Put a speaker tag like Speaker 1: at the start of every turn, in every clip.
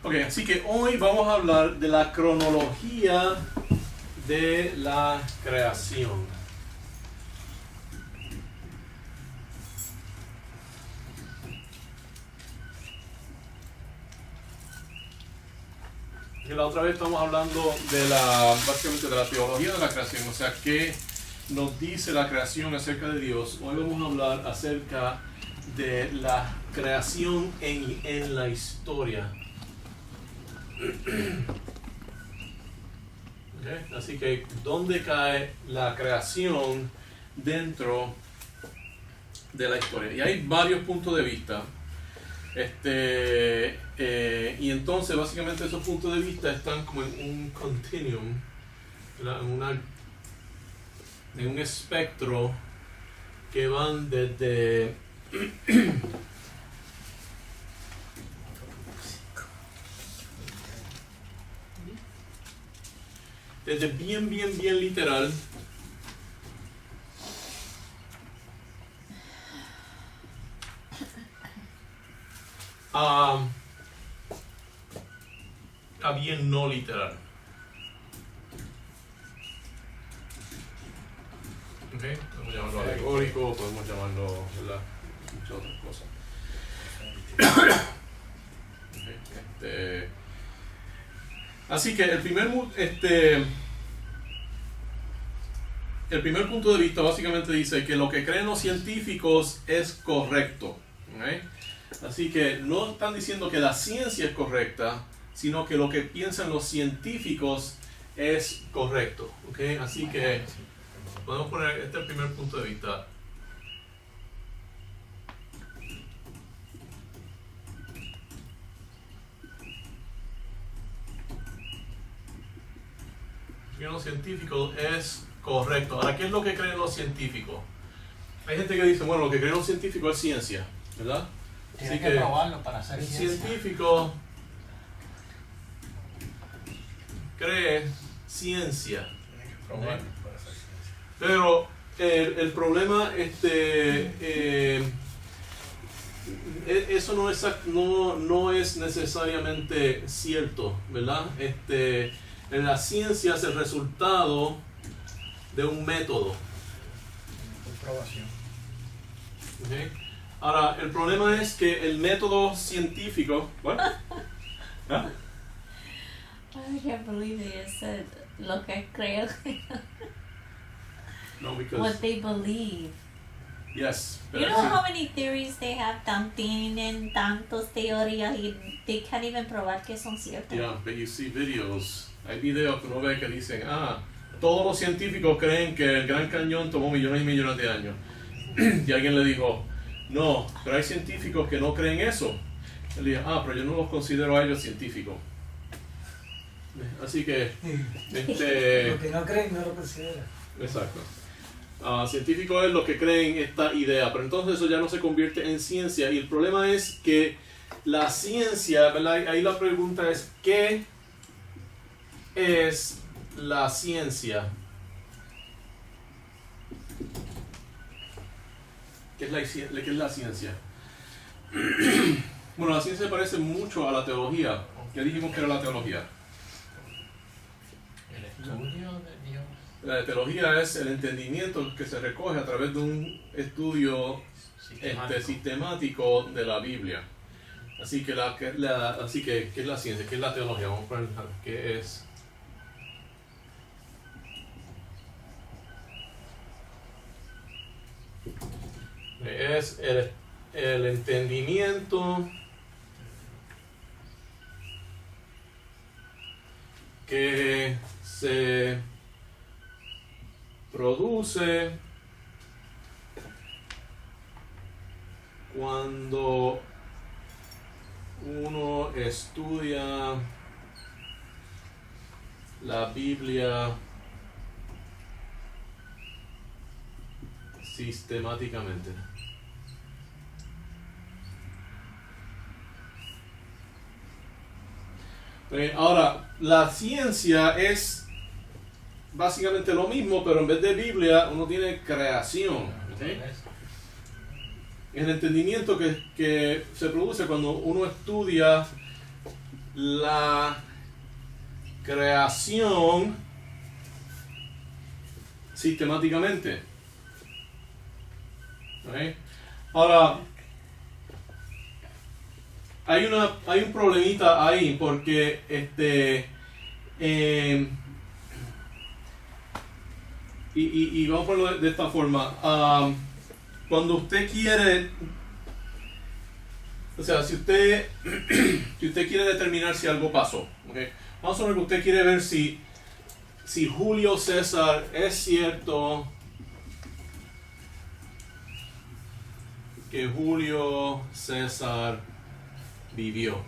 Speaker 1: Ok, así que hoy vamos a hablar de la cronología de la creación. Y la otra vez estamos hablando de básicamente de la teología de la creación, o sea, qué nos dice la creación acerca de Dios. Hoy vamos a hablar acerca de la creación en la historia. Okay. Así que, ¿dónde cae la creación dentro de la historia? Y hay varios puntos de vista. Y entonces, básicamente, esos puntos de vista están como en un continuum, en un espectro que van desde bien literal a bien no literal. Okay. Podemos llamarlo alegórico, podemos llamarlo, ¿verdad?, muchas otras cosas. Okay. Así que el primer punto de vista básicamente dice que lo que creen los científicos es correcto. Okay. Así que no están diciendo que la ciencia es correcta, sino que lo que piensan los científicos es correcto. Okay. Así que podemos poner el primer punto de vista. Que los científicos es correcto. Ahora, ¿qué es lo que creen los científicos? Hay gente que dice, bueno, lo que creen los científicos es ciencia, ¿verdad?
Speaker 2: Tienes que probarlo para hacer
Speaker 1: el
Speaker 2: ciencia.
Speaker 1: Científico cree ciencia.
Speaker 3: Tiene que probarlo para hacer ciencia.
Speaker 1: Pero el problema, eso no es necesariamente cierto, ¿verdad? En la ciencia es el resultado de un método.
Speaker 3: Comprobación.
Speaker 1: ¿Okay? Ahora, el problema es que el método científico... ¿What? ¿Ah?
Speaker 4: I can't believe they just said lo que creo.
Speaker 1: No, because...
Speaker 4: What they believe.
Speaker 1: Yes.
Speaker 4: You know how many theories they have? Tienen tantos teorías y they can't even probar que son ciertas.
Speaker 1: Yeah, but you see videos. Hay videos que uno ve que dicen, todos los científicos creen que el Gran Cañón tomó millones y millones de años. Y alguien le dijo, no, pero hay científicos que no creen eso. Él dijo, pero yo no los considero a ellos científicos. Así que,
Speaker 2: Lo que no creen no lo consideran.
Speaker 1: exacto. Científico es lo que creen esta idea, pero entonces eso ya no se convierte en ciencia. Y el problema es que la ciencia, ¿verdad? Ahí la pregunta es, ¿qué es la ciencia? ¿Qué es la ciencia? Bueno, la ciencia se parece mucho a la teología. ¿Qué dijimos que era la teología?
Speaker 3: El estudio de Dios.
Speaker 1: La teología es el entendimiento que se recoge a través de un estudio sistemático de la Biblia. Así que, ¿qué es la ciencia? ¿Qué es la teología? Vamos a poner, ¿qué es? Es el entendimiento que se produce cuando uno estudia la Biblia sistemáticamente. Ahora, la ciencia es básicamente lo mismo, pero en vez de Biblia uno tiene creación. ¿Okay? El entendimiento que se produce cuando uno estudia la creación sistemáticamente. ¿Okay? Ahora, hay un problemita ahí porque y vamos a ponerlo de esta forma. Cuando usted quiere, o sea, si usted quiere determinar si algo pasó, ¿okay? Vamos a suponer que usted quiere ver si Julio César es cierto que Julio César vivió.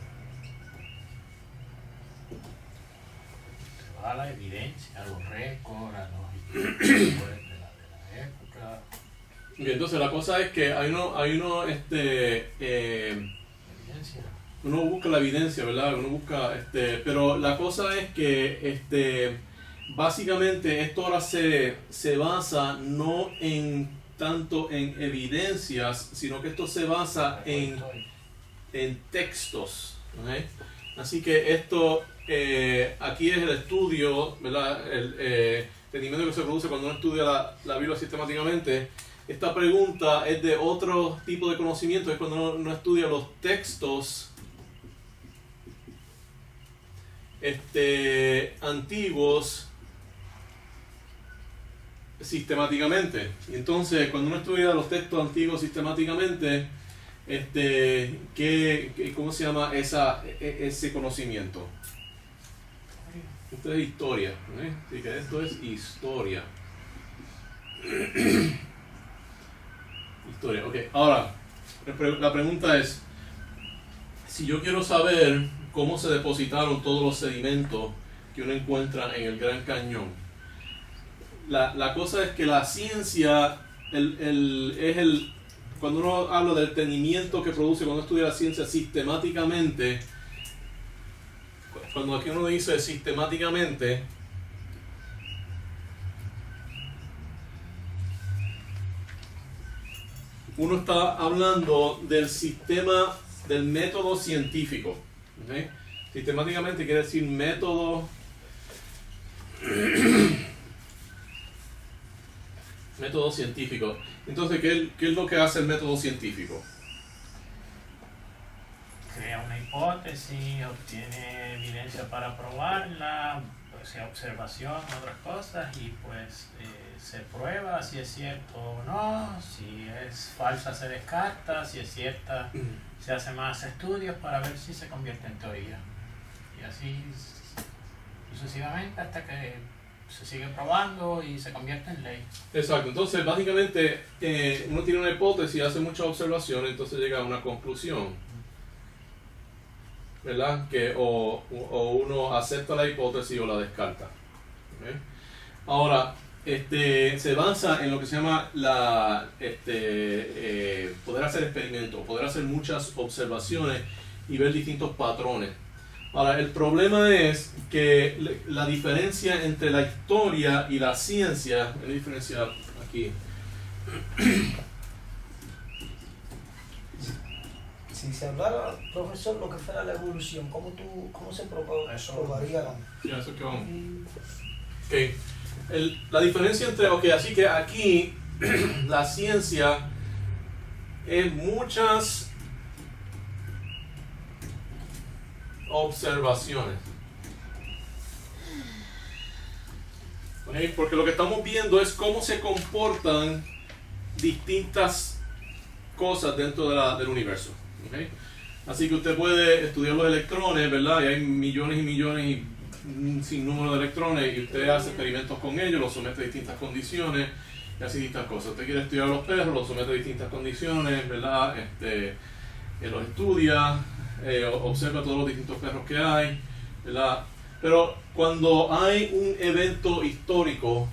Speaker 3: Se va a la evidencia, a los récords, a los historiadores de la época.
Speaker 1: Y entonces la cosa es que
Speaker 3: Evidencia.
Speaker 1: uno busca la evidencia, ¿verdad? Uno busca, pero la cosa es que básicamente esto ahora se basa no en tanto en evidencias, sino que esto se basa en textos. ¿Okay? Así que esto aquí es el estudio, ¿verdad? El entendimiento que se produce cuando uno estudia la Biblia sistemáticamente. Esta pregunta es de otro tipo de conocimiento, es cuando uno estudia los textos antiguos sistemáticamente. Y entonces, cuando uno estudia los textos antiguos sistemáticamente, ¿cómo se llama ese conocimiento? Esto es historia, ¿eh? Así que esto es historia. Historia, ok. Ahora, la pregunta es, si yo quiero saber cómo se depositaron todos los sedimentos que uno encuentra en el Gran Cañón, la cosa es que la ciencia cuando uno habla del entendimiento que produce, cuando uno estudia la ciencia sistemáticamente, cuando aquí uno dice sistemáticamente, uno está hablando del sistema, del método científico. ¿Okay? Sistemáticamente quiere decir método método científico. Entonces, ¿qué es lo que hace el método científico?
Speaker 3: Crea una hipótesis, obtiene evidencia para probarla, o sea, observación, otras cosas, y pues se prueba si es cierto o no, si es falsa se descarta, si es cierta se hace más estudios para ver si se convierte en teoría. Y así sucesivamente hasta que se sigue probando y se convierte en ley.
Speaker 1: Exacto, entonces básicamente uno tiene una hipótesis, hace muchas observaciones, entonces llega a una conclusión, ¿verdad? Que o uno acepta la hipótesis o la descarta. ¿Okay? Ahora, se basa en lo que se llama poder hacer experimentos, poder hacer muchas observaciones y ver distintos patrones. Ahora, el problema es que la diferencia entre la historia y la ciencia, hay una diferencia aquí.
Speaker 2: Si se hablara, profesor, lo que fuera la evolución, ¿cómo se probaría?
Speaker 1: Ya, eso que vamos. Okay. La diferencia entre, así que aquí la ciencia es muchas observaciones. ¿Okay? Porque lo que estamos viendo es cómo se comportan distintas cosas dentro del universo. ¿Okay? Así que usted puede estudiar los electrones, ¿verdad? Y hay millones y millones y un sinnúmero de electrones y usted hace experimentos con ellos, los somete a distintas condiciones y así distintas cosas. Usted quiere estudiar los perros, los somete a distintas condiciones, ¿verdad? Los estudia, observa todos los distintos perros que hay, ¿verdad? Pero cuando hay un evento histórico,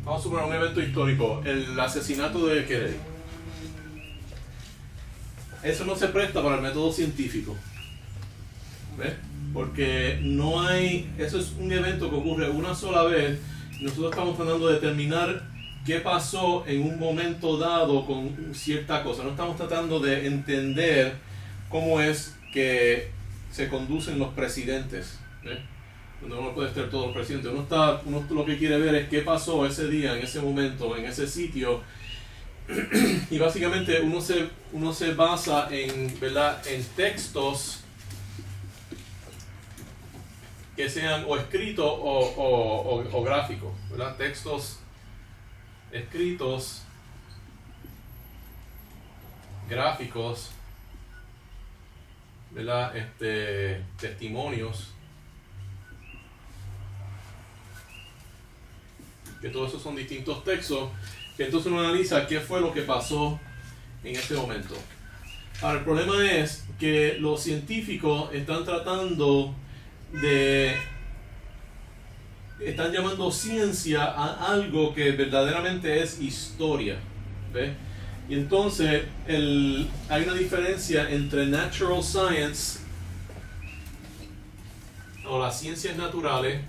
Speaker 1: vamos a suponer un evento histórico, el asesinato de Kennedy. Eso no se presta para el método científico. ¿Ves? Porque no hay, eso es un evento que ocurre una sola vez y nosotros estamos tratando de determinar qué pasó en un momento dado con cierta cosa. No estamos tratando de entender cómo es que se conducen los presidentes. Uno no puede estar todos los presidentes. Uno lo que quiere ver es qué pasó ese día, en ese momento, en ese sitio. Y básicamente uno se basa en, ¿verdad?, en textos que sean o escritos o gráficos, ¿verdad? Textos escritos, gráficos, ¿verdad? Testimonios, que todos esos son distintos textos, que entonces uno analiza qué fue lo que pasó en ese momento. Ahora, el problema es que los científicos están tratando están llamando ciencia a algo que verdaderamente es historia, ¿ve? Y entonces hay una diferencia entre natural science o las ciencias naturales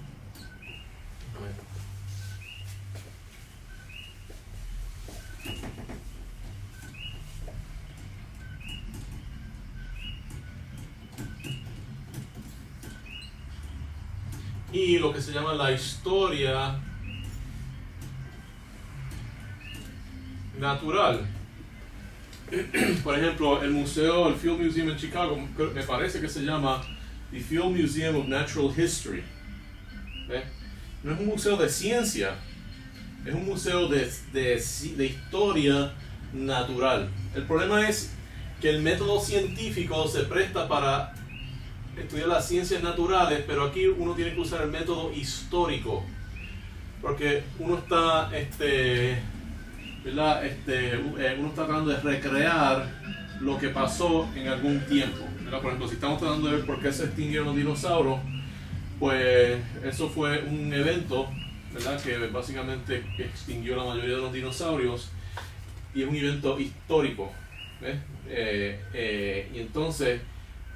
Speaker 1: y lo que se llama la historia natural. Por ejemplo, el Field Museum en Chicago, me parece que se llama The Field Museum of Natural History. ¿Ve? No es un museo de ciencia, es un museo de historia natural. El problema es que el método científico se presta para estudiar las ciencias naturales, pero aquí uno tiene que usar el método histórico, porque uno está, ¿verdad? Uno está tratando de recrear lo que pasó en algún tiempo, ¿verdad? Por ejemplo, si estamos tratando de ver por qué se extinguieron los dinosaurios, pues eso fue un evento, ¿verdad?, que básicamente extinguió la mayoría de los dinosaurios, y es un evento histórico, ¿ves? Y entonces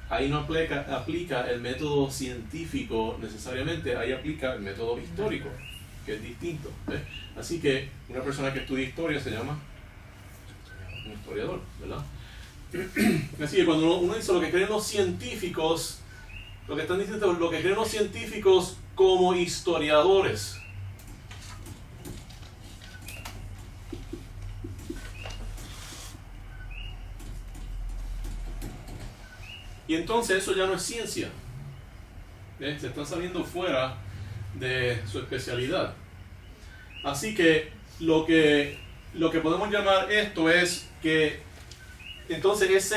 Speaker 1: ahí no aplica el método científico necesariamente, ahí aplica el método histórico, que es distinto, ¿ves? Así que una persona que estudia historia se llama un historiador, ¿verdad? Así que cuando uno dice lo que creen los científicos, lo que están diciendo es lo que creen los científicos como historiadores. Y entonces eso ya no es ciencia. ¿Ves? Se están saliendo fuera de su especialidad. Así que lo que podemos llamar esto es que entonces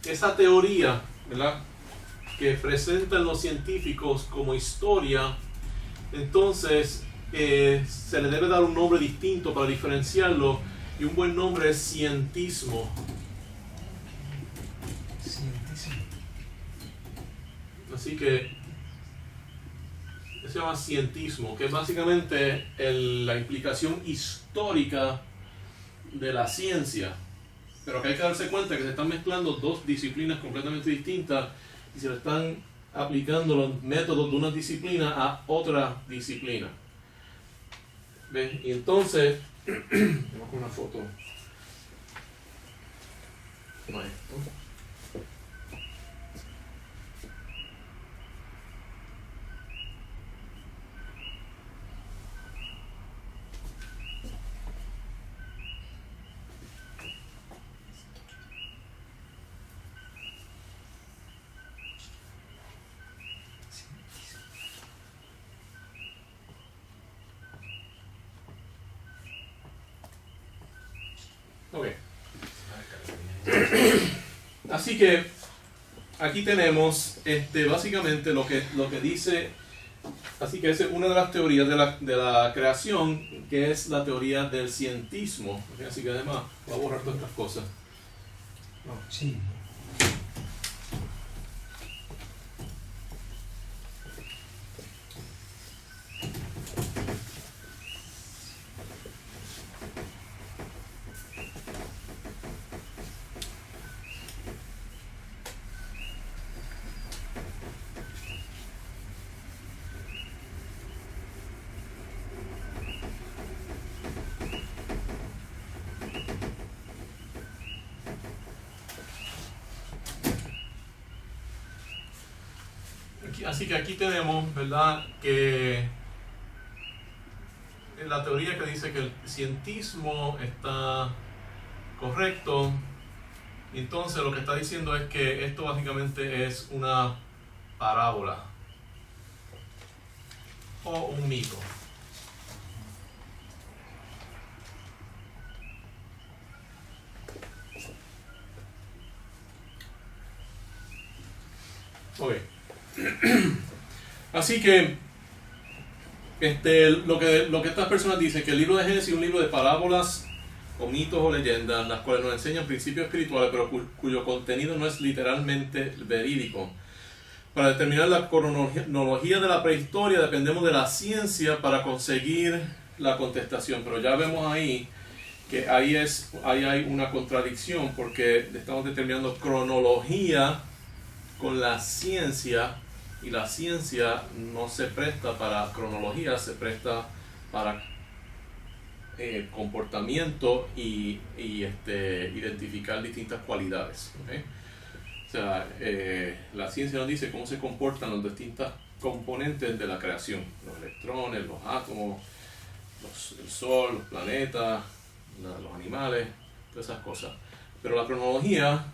Speaker 1: esa teoría, ¿verdad?, que presentan los científicos como historia, entonces se le debe dar un nombre distinto para diferenciarlo, y un buen nombre es cientismo. Así que se llama cientismo, que es básicamente la implicación histórica de la ciencia, pero que hay que darse cuenta que se están mezclando dos disciplinas completamente distintas y se le están aplicando los métodos de una disciplina a otra disciplina. ¿Ven? Y entonces vamos con una foto. Toma esto. Okay. Así que aquí tenemos básicamente lo que dice. Así que esa es una de las teorías de la creación, que es la teoría del cientismo. Así que además voy a borrar todas estas cosas.
Speaker 2: No, sí.
Speaker 1: así que aquí tenemos, ¿verdad?, que la teoría que dice que el cientismo está correcto. Entonces lo que está diciendo es que esto básicamente es una parábola o un mito. Ok. Así que lo que estas personas dicen, que el libro de Génesis es un libro de parábolas o mitos o leyendas, las cuales nos enseñan principios espirituales, pero cuyo contenido no es literalmente verídico. Para determinar la cronología de la prehistoria dependemos de la ciencia para conseguir la contestación, pero ya vemos ahí que ahí hay una contradicción, porque estamos determinando cronología con la ciencia, y la ciencia no se presta para cronología, se presta para comportamiento y identificar distintas cualidades, ¿okay? O sea, la ciencia nos dice cómo se comportan los distintos componentes de la creación, los electrones, los átomos, el sol, los planetas, los animales, todas esas cosas. Pero la cronología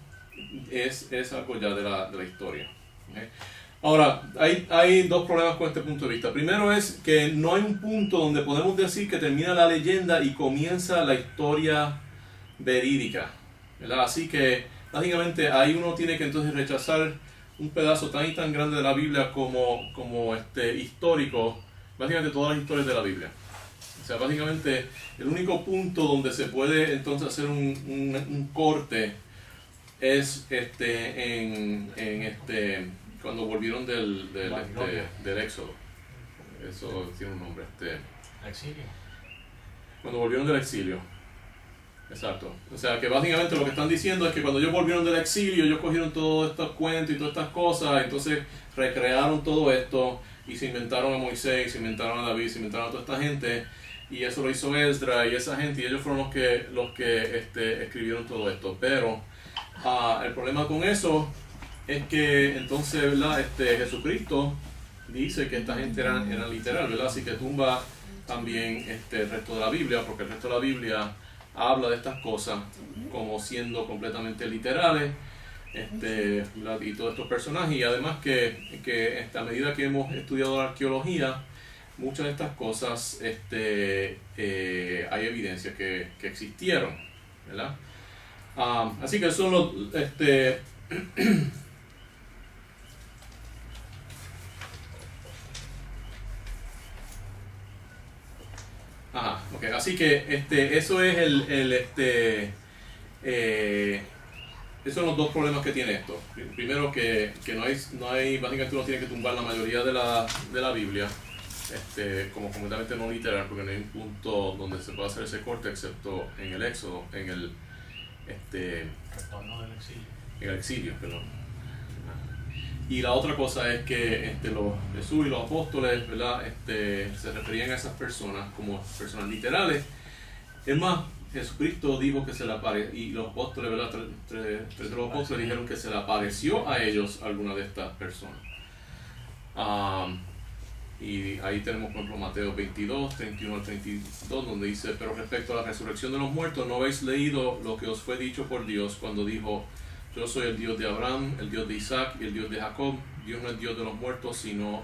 Speaker 1: es algo ya de la historia, ¿okay? Ahora, hay dos problemas con este punto de vista. Primero es que no hay un punto donde podemos decir que termina la leyenda y comienza la historia verídica, ¿verdad? Así que básicamente ahí uno tiene que entonces rechazar un pedazo tan y tan grande de la Biblia como histórico, básicamente todas las historias de la Biblia. O sea, básicamente el único punto donde se puede entonces hacer un corte es cuando volvieron del Éxodo. Eso tiene un nombre.
Speaker 3: Exilio.
Speaker 1: Cuando volvieron del exilio. Exacto. O sea, que básicamente lo que están diciendo es que cuando ellos volvieron del exilio, ellos cogieron todos estos cuentos y todas estas cosas, entonces recrearon todo esto y se inventaron a Moisés, se inventaron a David, se inventaron a toda esta gente, y eso lo hizo Esdras y esa gente, y ellos fueron los que escribieron todo esto. Pero el problema con eso es que entonces, ¿verdad?, Jesucristo dice que esta gente era literal, ¿verdad? Así que tumba también el resto de la Biblia, porque el resto de la Biblia habla de estas cosas como siendo completamente literales, y todos estos personajes. Y además que a medida que hemos estudiado la arqueología, muchas de estas cosas hay evidencia que existieron, ¿verdad? Así que son los Ajá, okay. Así que eso es esos son los dos problemas que tiene esto. Primero que no hay, básicamente uno tiene que tumbar la mayoría de la Biblia, como completamente no literal, porque no hay un punto donde se pueda hacer ese corte excepto en el Éxodo, en el
Speaker 3: retorno del exilio.
Speaker 1: En el exilio, perdón. Y la otra cosa es que Jesús y los apóstoles, ¿verdad?, se referían a esas personas como personas literales. Es más, Jesucristo dijo que se le apareció, y los apóstoles, ¿verdad?, tres de los apóstoles dijeron que se le apareció a ellos alguna de estas personas. Y ahí tenemos, por ejemplo, Mateo 22, 31 al 32, donde dice: pero respecto a la resurrección de los muertos, ¿no habéis leído lo que os fue dicho por Dios cuando dijo: yo soy el Dios de Abraham, el Dios de Isaac y el Dios de Jacob? Dios no es Dios de los muertos, sino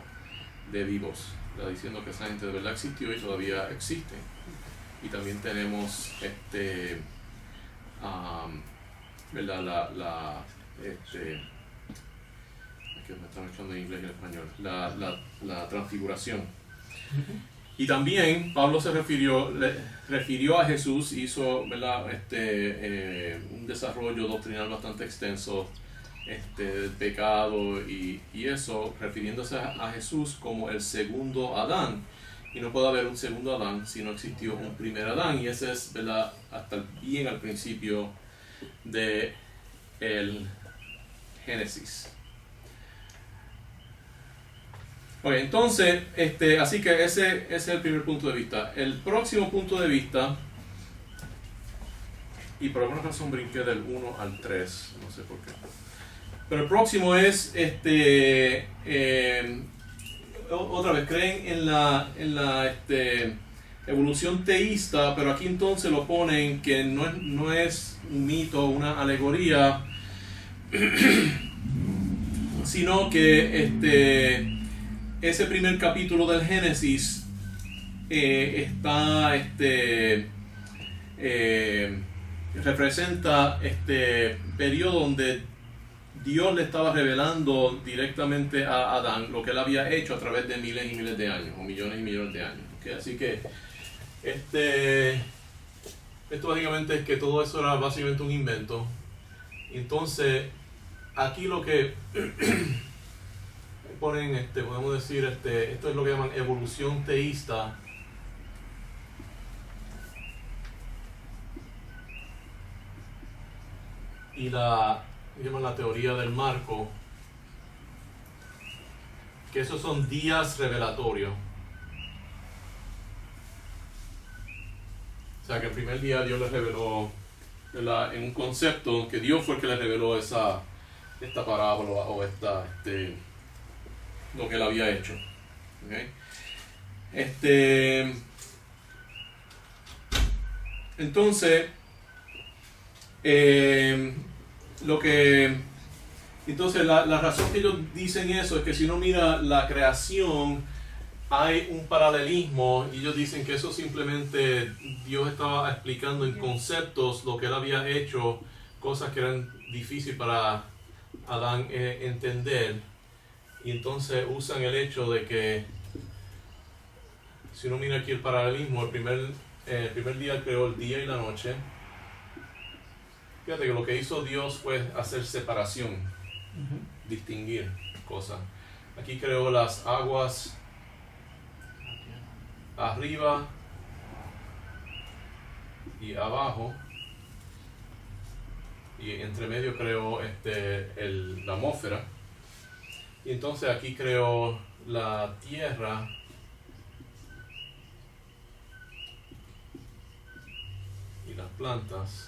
Speaker 1: de vivos. Está diciendo que esa gente de verdad existió y todavía existe. Y también tenemos ¿verdad? que me están echando en inglés y en español, la transfiguración. Y también Pablo se refirió a Jesús, hizo, ¿verdad?, un desarrollo doctrinal bastante extenso del pecado y eso, refiriéndose a Jesús como el segundo Adán. Y no puede haber un segundo Adán si no existió un primer Adán, y ese es, ¿verdad?, hasta bien al principio de el Génesis. Ok, entonces, así que ese es el primer punto de vista. El próximo punto de vista, y por alguna razón brinqué del 1 al 3, no sé por qué. Pero el próximo es, otra vez, creen en la evolución teísta, pero aquí entonces lo ponen que no es un mito, una alegoría, sino que ese primer capítulo del Génesis representa este periodo donde Dios le estaba revelando directamente a Adán lo que él había hecho a través de miles y miles de años, o millones y millones de años. ¿Okay? Así que esto básicamente es que todo eso era básicamente un invento. Entonces, aquí lo que ponen, podemos decir, esto es lo que llaman evolución teísta. Y llaman la teoría del marco, que esos son días revelatorios. O sea, que el primer día Dios les reveló en un concepto que Dios fue el que les reveló esta parábola o lo que él había hecho. ¿Okay? Entonces, la razón que ellos dicen eso es que si uno mira la creación, hay un paralelismo, y ellos dicen que eso simplemente Dios estaba explicando en conceptos lo que él había hecho, cosas que eran difíciles para Adán entender, y entonces usan el hecho de que si uno mira aquí el paralelismo, el primer día él creó el día y la noche. Fíjate que lo que hizo Dios fue hacer separación, distinguir cosas. Aquí creó las aguas arriba y abajo, y entre medio creó la atmósfera, y entonces aquí creó la tierra y las plantas.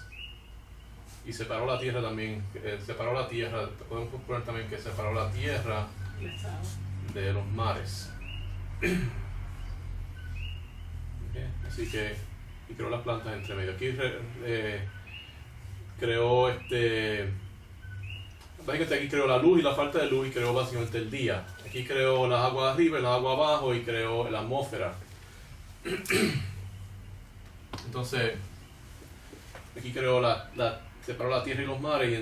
Speaker 1: Y separó la tierra también, podemos poner también que separó la tierra de los mares. Okay. Así que, y creó las plantas entre medio. Aquí creó básicamente aquí creó la luz y la falta de luz, y creó básicamente el día. Aquí creó las aguas arriba y las aguas abajo, y creó la atmósfera. Entonces, aquí creó separó la tierra y los mares, y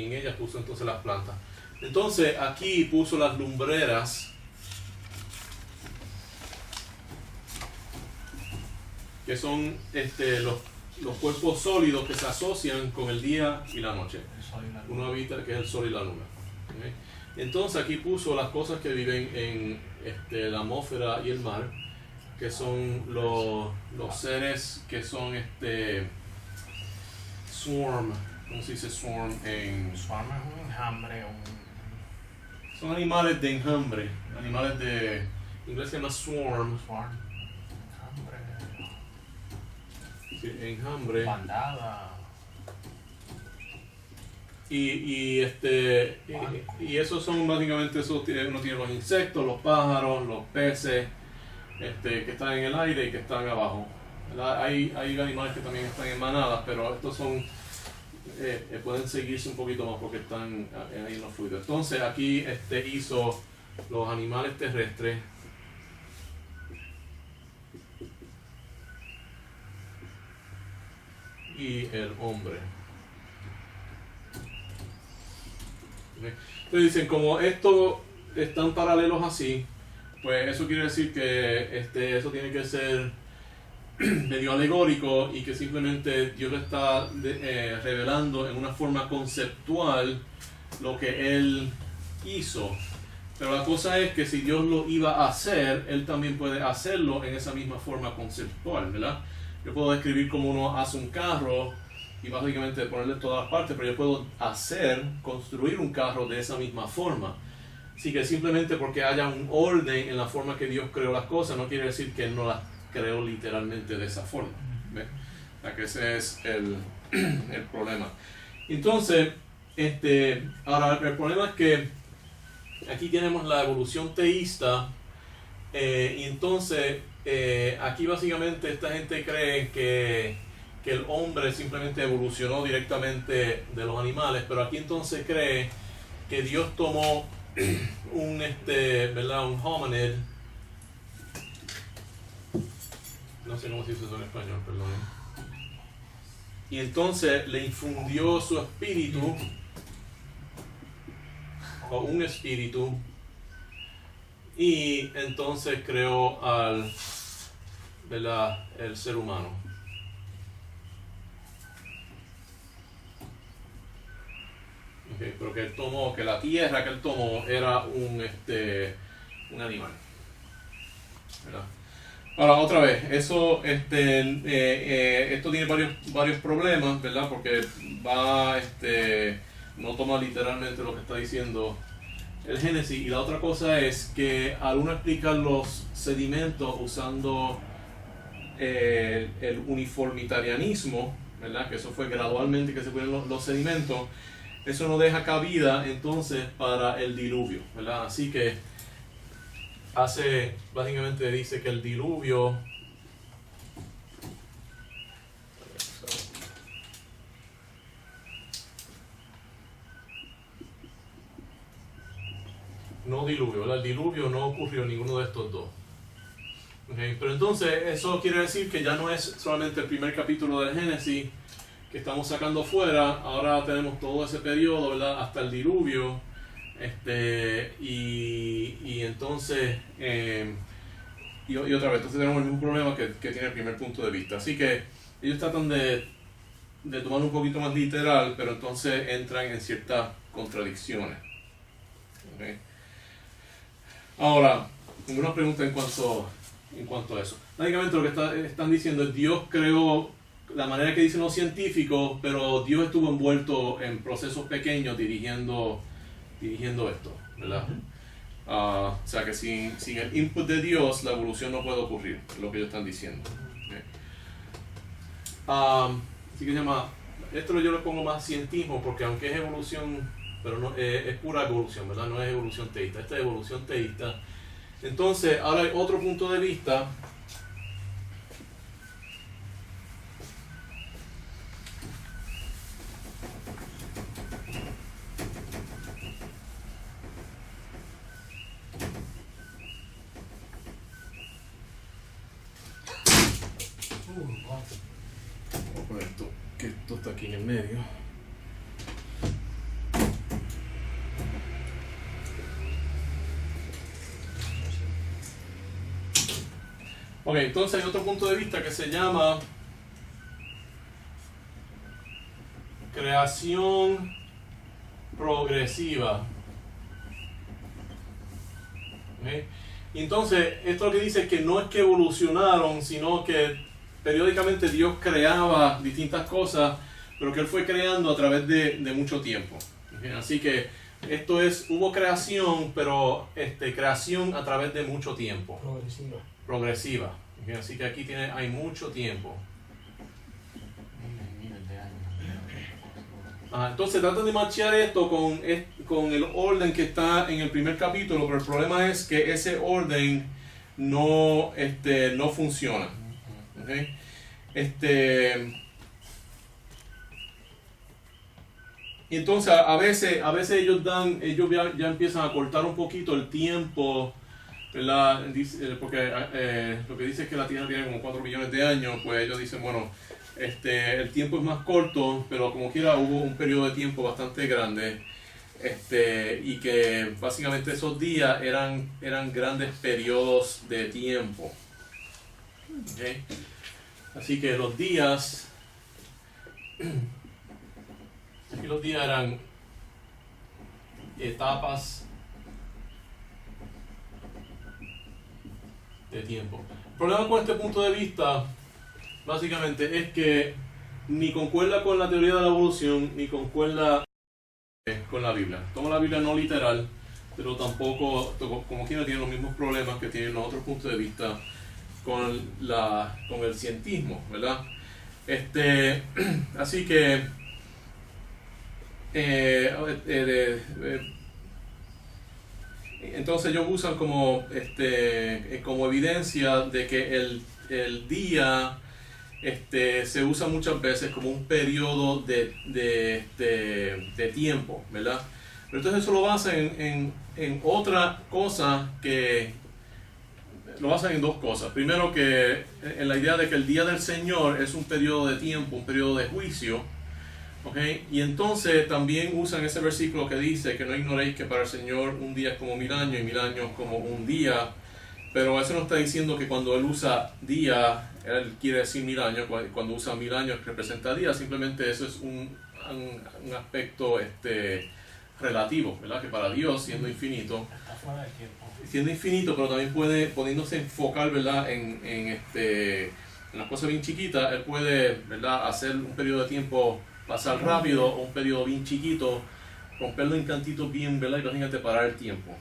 Speaker 1: en ellas puso entonces las plantas. Entonces aquí puso las lumbreras, que son los cuerpos sólidos que se asocian con el día y la noche. Uno habita, que es el sol y la luna. ¿Okay? Entonces aquí puso las cosas que viven en la atmósfera y el mar, que son los seres que son swarm. ¿Cómo se dice swarm?
Speaker 3: Swarm es un enjambre.
Speaker 1: Son animales de enjambre. Animales de... En inglés se llama swarm.
Speaker 3: Swarm. Enjambre.
Speaker 1: Sí, enjambre.
Speaker 3: Bandada.
Speaker 1: Y esos son básicamente, uno tiene los insectos, los pájaros, los peces, que están en el aire y que están abajo. Hay animales que también están en manadas, pero estos son... pueden seguirse un poquito más porque están ahí en los fluidos. Entonces aquí hizo los animales terrestres, y el hombre. Entonces dicen, como estos están paralelos así, pues eso quiere decir que eso tiene que ser medio alegórico, y que simplemente Dios le está revelando en una forma conceptual lo que él hizo. Pero la cosa es que si Dios lo iba a hacer, él también puede hacerlo en esa misma forma conceptual, ¿verdad? Yo puedo describir cómo uno hace un carro y básicamente ponerle todas las partes, pero yo puedo construir un carro de esa misma forma. Así que simplemente porque haya un orden en la forma que Dios creó las cosas, no quiere decir que él no las creó literalmente de esa forma. ¿Ve? O sea que ese es el problema. Entonces, Ahora, el problema es que aquí tenemos la evolución teísta, y entonces aquí básicamente esta gente cree que el hombre simplemente evolucionó directamente de los animales, pero aquí entonces cree que Dios tomó ¿verdad? Un hominid, no sé cómo se dice eso en español, perdón, y entonces le infundió su espíritu, o un espíritu, y entonces creó ¿verdad? El ser humano. Okay, pero que él tomó, que la tierra que él tomó era un animal, ¿verdad? Ahora, otra vez, eso, esto tiene varios problemas, ¿verdad? Porque no toma literalmente lo que está diciendo el Génesis. Y la otra cosa es que al uno explicar los sedimentos usando el uniformitarianismo, ¿verdad? Que eso fue gradualmente que se fueron los sedimentos, eso no deja cabida entonces para el diluvio, ¿verdad? Así que básicamente dice que el diluvio ¿verdad? El diluvio no ocurrió en ninguno de estos dos. Okay, pero entonces eso quiere decir que ya no es solamente el primer capítulo del Génesis que estamos sacando fuera, ahora tenemos todo ese periodo, ¿verdad? Hasta el diluvio, y entonces y otra vez, entonces tenemos el mismo problema que tiene el primer punto de vista. Así que ellos tratan de tomarlo un poquito más literal, pero entonces entran en ciertas contradicciones. Okay. Ahora, una pregunta en cuanto a eso. Básicamente lo que están diciendo es Dios creó la manera que dicen los científicos, pero Dios estuvo envuelto en procesos pequeños dirigiendo esto, ¿verdad? O sea que sin el input de Dios la evolución no puede ocurrir, es lo que ellos están diciendo. Okay. Así que se llama, esto yo le pongo más cientismo porque aunque es evolución, pero no es pura evolución, ¿verdad? No es evolución teísta, esta es evolución teísta. Entonces ahora hay otro punto de vista. Vamos a poner esto, que esto está aquí en el medio. Ok, entonces hay otro punto de vista que se llama creación progresiva. Okay. Entonces, esto lo que dice es que no es que evolucionaron, sino que periódicamente Dios creaba distintas cosas, pero que Él fue creando a través de mucho tiempo. Okay. Así que hubo creación, pero creación a través de mucho tiempo. Progresiva. Okay. Así que aquí hay mucho tiempo. Entonces tratan de machear esto con el orden que está en el primer capítulo, pero el problema es que ese orden no funciona. ¿Okay? Y entonces a veces ellos ya empiezan a cortar un poquito el tiempo, ¿verdad? Porque lo que dice es que la Tierra tiene como 4 millones de años, pues ellos dicen, bueno, el tiempo es más corto, pero como quiera hubo un periodo de tiempo bastante grande, y que básicamente esos días eran grandes periodos de tiempo. ¿Okay? Así que los días eran etapas de tiempo. El problema con este punto de vista básicamente es que ni concuerda con la teoría de la evolución ni concuerda con la Biblia. Toma la Biblia no literal, pero tampoco, como quiera, tiene los mismos problemas que tienen los otros puntos de vista con el cientismo, ¿verdad? Así que entonces ellos usan como evidencia de que el día se usa muchas veces como un periodo de tiempo, ¿verdad? Pero entonces eso lo basan en otra cosa que lo basan en dos cosas. Primero, que en la idea de que el día del Señor es un periodo de tiempo, un periodo de juicio. ¿Okay? Y entonces también usan ese versículo que dice que no ignoréis que para el Señor un día es como 1000 años y 1000 años como un día. Pero eso no está diciendo que cuando él usa día, él quiere decir 1000 años. Cuando usa 1000 años representa día. Simplemente eso es un aspecto relativo, ¿verdad? Que para Dios, siendo infinito,
Speaker 3: Está fuera de tiempo.
Speaker 1: siendo infinito, pero también poniéndose enfocar, ¿verdad? En las cosas bien chiquitas, él puede, ¿verdad? Hacer un periodo de tiempo pasar rápido o un periodo bien chiquito, romperlo en cantitos bien, ¿verdad? Y básicamente parar el tiempo,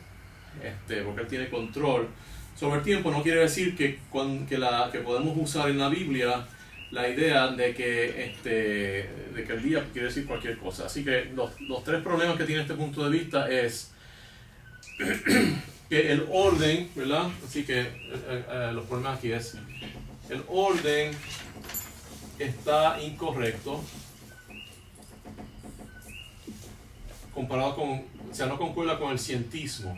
Speaker 1: porque él tiene control sobre el tiempo. No quiere decir que podemos usar en la Biblia la idea de que el día quiere decir cualquier cosa. Así que los tres problemas que tiene este punto de vista es que el orden, ¿verdad? Así que los problemas aquí es el orden está incorrecto comparado no concuerda con el cientismo.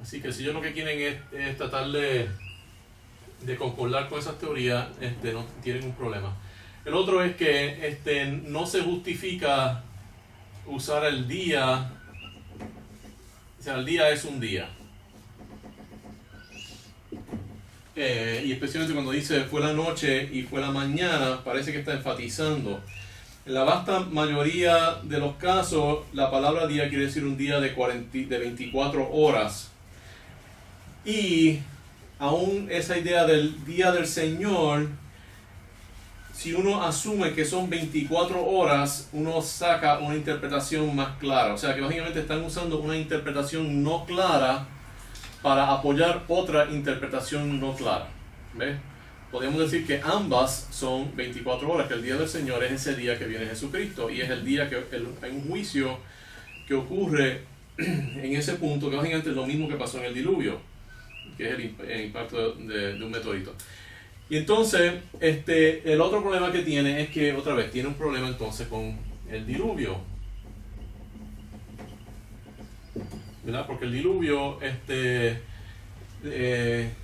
Speaker 1: Así que si ellos lo que quieren es tratar de concordar con esas teorías, no tienen un problema. El otro es que no se justifica usar el día, o sea, el día es un día. Y especialmente cuando dice fue la noche y fue la mañana, parece que está enfatizando. En la vasta mayoría de los casos, la palabra día quiere decir un día de 24 horas. Y aún esa idea del día del Señor, si uno asume que son 24 horas, uno saca una interpretación más clara. O sea que básicamente están usando una interpretación no clara para apoyar otra interpretación no clara. ¿Ves? Podríamos decir que ambas son 24 horas, que el día del Señor es ese día que viene Jesucristo y es el día que hay un juicio que ocurre en ese punto, que básicamente es lo mismo que pasó en el diluvio, que es el impacto de un meteorito. Y entonces, el otro problema que tiene es que, otra vez, tiene un problema entonces con el diluvio, ¿verdad? Porque el diluvio,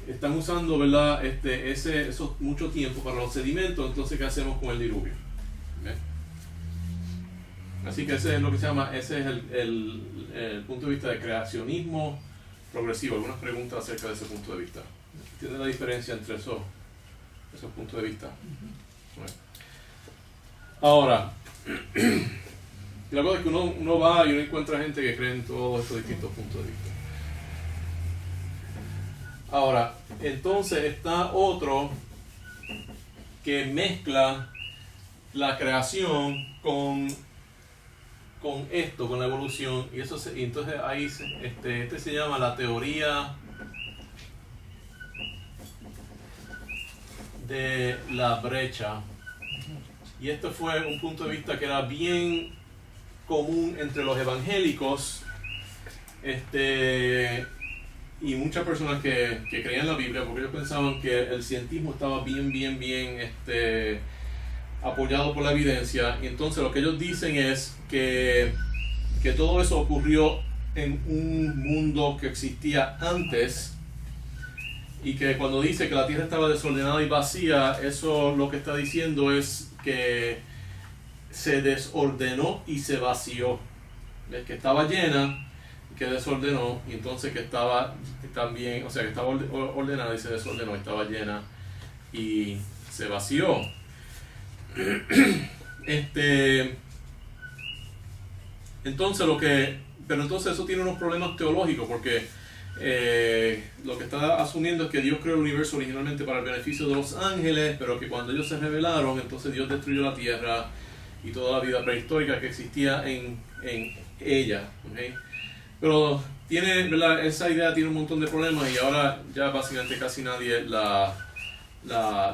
Speaker 1: están usando, ¿verdad? Eso mucho tiempo para los sedimentos. Entonces, ¿qué hacemos con el diluvio? ¿Ves? Así que ese es lo que se llama, ese es el punto de vista de creacionismo progresivo. Algunas preguntas acerca de ese punto de vista. ¿Entiende la diferencia entre esos puntos de vista? Bueno. Ahora, la cosa es que uno va y uno encuentra gente que cree en todos estos distintos puntos de vista. Ahora, entonces está otro que mezcla la creación con esto, con la evolución, y entonces ahí se llama la teoría de la brecha. Y esto fue un punto de vista que era bien común entre los evangélicos, y muchas personas que creían en la Biblia, porque ellos pensaban que el cientismo estaba bien apoyado por la evidencia. Y entonces lo que ellos dicen es que todo eso ocurrió en un mundo que existía antes, y que cuando dice que la tierra estaba desordenada y vacía, eso lo que está diciendo es que se desordenó y se vació. ¿Ves? Que estaba llena, que desordenó, y entonces que estaba también, o sea, que estaba ordenada y se desordenó, y estaba llena y se vació. Entonces pero entonces eso tiene unos problemas teológicos, porque lo que está asumiendo es que Dios creó el universo originalmente para el beneficio de los ángeles, pero que cuando ellos se rebelaron, entonces Dios destruyó la tierra y toda la vida prehistórica que existía en ella. ¿Okay? Pero ¿verdad? Esa idea tiene un montón de problemas, y ahora ya básicamente casi nadie la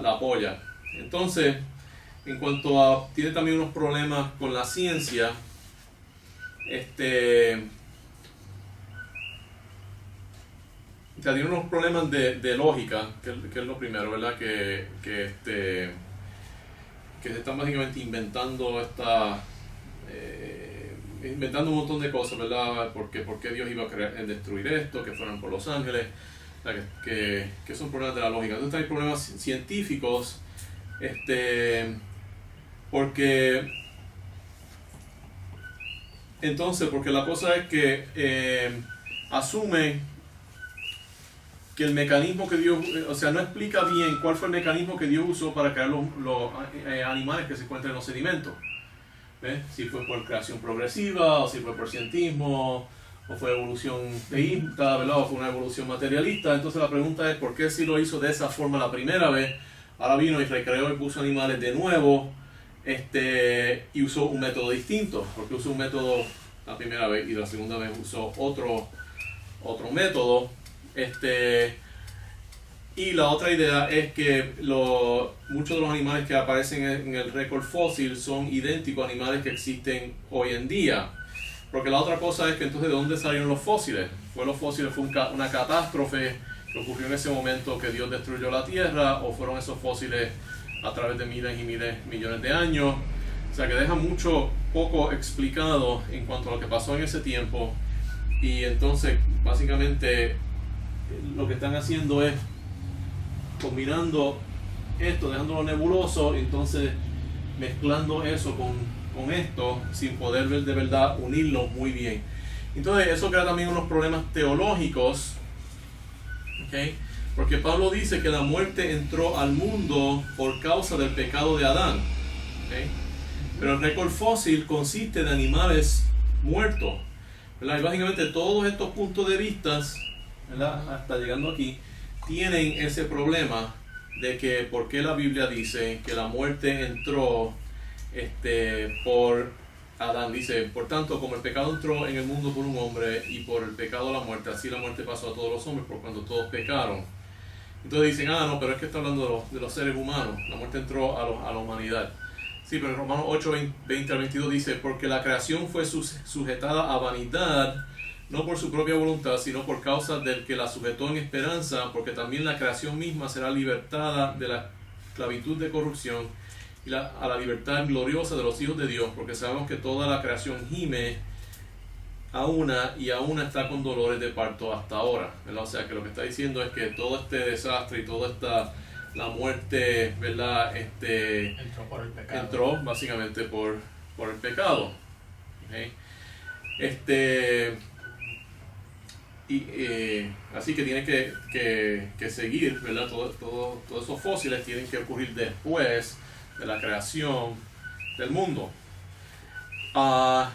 Speaker 1: apoya. Entonces, en cuanto a, tiene también unos problemas con la ciencia, tiene unos problemas de lógica, que es lo primero, ¿verdad? Que se están básicamente inventando inventando un montón de cosas, ¿verdad? ¿Por qué Dios iba a destruir esto? Que fueran por los ángeles, que son problemas de la lógica. Entonces hay problemas científicos, porque la cosa es que asumen que el mecanismo que Dios, o sea, no explica bien cuál fue el mecanismo que Dios usó para crear los animales que se encuentran en los sedimentos. ¿Ves? Si fue por creación progresiva, o si fue por cientismo, o fue evolución teísta, ¿verdad? O fue una evolución materialista. Entonces la pregunta es, ¿por qué si lo hizo de esa forma la primera vez? Ahora vino y recreó y puso animales de nuevo, y usó un método distinto, porque usó un método la primera vez y la segunda vez usó otro método. Y la otra idea es que muchos de los animales que aparecen en el récord fósil son idénticos a animales que existen hoy en día. Porque la otra cosa es que entonces, ¿de dónde salieron los fósiles? Los fósiles fue una catástrofe que ocurrió en ese momento que Dios destruyó la Tierra, o fueron esos fósiles a través de miles y millones de años. O sea que deja poco explicado en cuanto a lo que pasó en ese tiempo. Y entonces básicamente lo que están haciendo es combinando esto, dejándolo nebuloso, y entonces mezclando eso con esto sin poder de verdad unirlo muy bien. Entonces eso crea también unos problemas teológicos, ¿okay? Porque Pablo dice que la muerte entró al mundo por causa del pecado de Adán, ¿okay? Pero el récord fósil consiste de animales muertos, ¿verdad? Y básicamente todos estos puntos de vista, ¿verdad? Hasta llegando aquí, tienen ese problema de que por qué la Biblia dice que la muerte entró por Adán. Dice, por tanto, como el pecado entró en el mundo por un hombre, y por el pecado la muerte, así la muerte pasó a todos los hombres por cuando todos pecaron. Entonces dicen, no, pero es que está hablando de los seres humanos, la muerte entró a la humanidad. Sí, pero en Romanos 8, 20 al 22 dice, porque la creación fue sujetada a vanidad, no por su propia voluntad, sino por causa del que la sujetó en esperanza, porque también la creación misma será libertada de la esclavitud de corrupción a la libertad gloriosa de los hijos de Dios, porque sabemos que toda la creación gime aún está con dolores de parto hasta ahora, ¿verdad? O sea que lo que está diciendo es que todo este desastre y toda la muerte, ¿verdad?
Speaker 3: Entró por el pecado.
Speaker 1: Entró básicamente por el pecado. ¿Okay? Así que tiene que seguir, ¿verdad? Todos esos fósiles tienen que ocurrir después de la creación del mundo.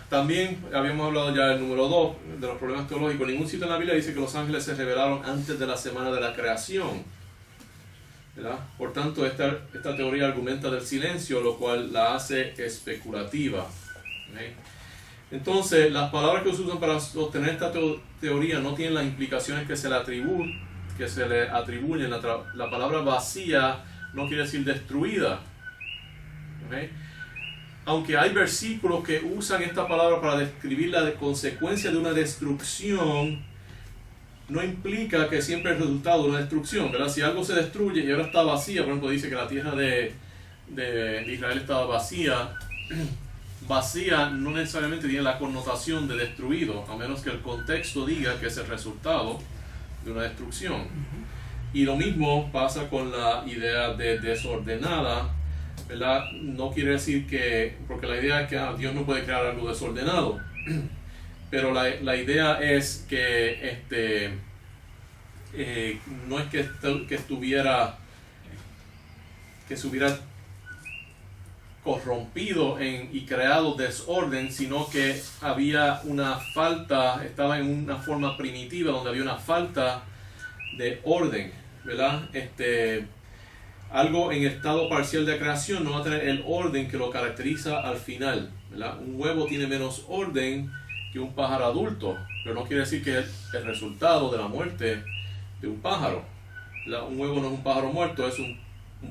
Speaker 1: También habíamos hablado ya del número 2 de los problemas teológicos. Ningún sitio en la Biblia dice que los ángeles se revelaron antes de la semana de la creación, ¿verdad? Por tanto, esta teoría argumenta del silencio, lo cual la hace especulativa. ¿Okay? Entonces, las palabras que se usan para sostener esta teoría no tienen las implicaciones que se le atribuyen. La palabra vacía no quiere decir destruida. ¿Okay? Aunque hay versículos que usan esta palabra para describir la consecuencia de una destrucción, no implica que siempre es el resultado de una destrucción, ¿verdad? Si algo se destruye y ahora está vacía, por ejemplo, dice que la tierra de Israel estaba vacía. Vacía no necesariamente tiene la connotación de destruido, a menos que el contexto diga que es el resultado de una destrucción. Y lo mismo pasa con la idea de desordenada, ¿verdad? No quiere decir que, porque la idea es que Dios no puede crear algo desordenado, pero la idea es que no es que se hubiera corrompido y creado desorden, sino que había una falta, estaba en una forma primitiva donde había una falta de orden, ¿verdad? Algo en estado parcial de creación no va a tener el orden que lo caracteriza al final, ¿verdad? Un huevo tiene menos orden que un pájaro adulto, pero no quiere decir que es el resultado de la muerte de un pájaro, ¿verdad? Un huevo no es un pájaro muerto, es un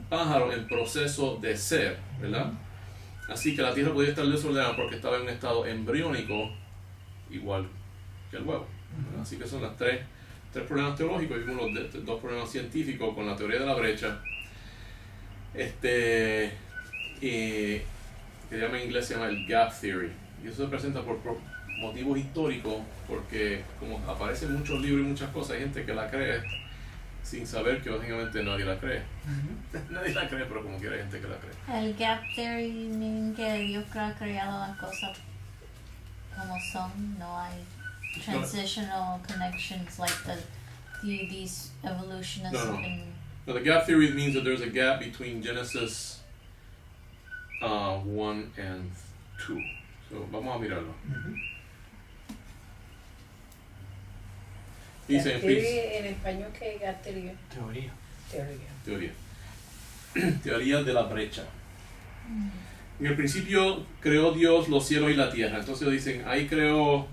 Speaker 1: pájaro en proceso de ser, ¿verdad? Así que la tierra podía estar desordenada porque estaba en un estado embriónico, igual que el huevo. Así que son las tres problemas teológicos y vimos los dos problemas científicos con la teoría de la brecha. Que en inglés se llama el gap theory. Y eso se presenta por motivos históricos, porque como aparece en muchos libros y muchas cosas, hay gente que la cree sin saber que básicamente nadie la cree. Nadie la cree, pero como quiera hay gente que la cree.
Speaker 4: El gap theory mean que Dios ha creado las cosas como son, no hay transitional connections like these evolutionists.
Speaker 1: No. No, the gap theory means that there's a gap between Genesis 1 and 2. So, vamos a mirarlo. Dice en
Speaker 5: En español, ¿qué es teoría?
Speaker 3: Teoría.
Speaker 1: Teoría de la brecha. En el principio creó Dios los cielos y la tierra. Entonces dicen, ahí creó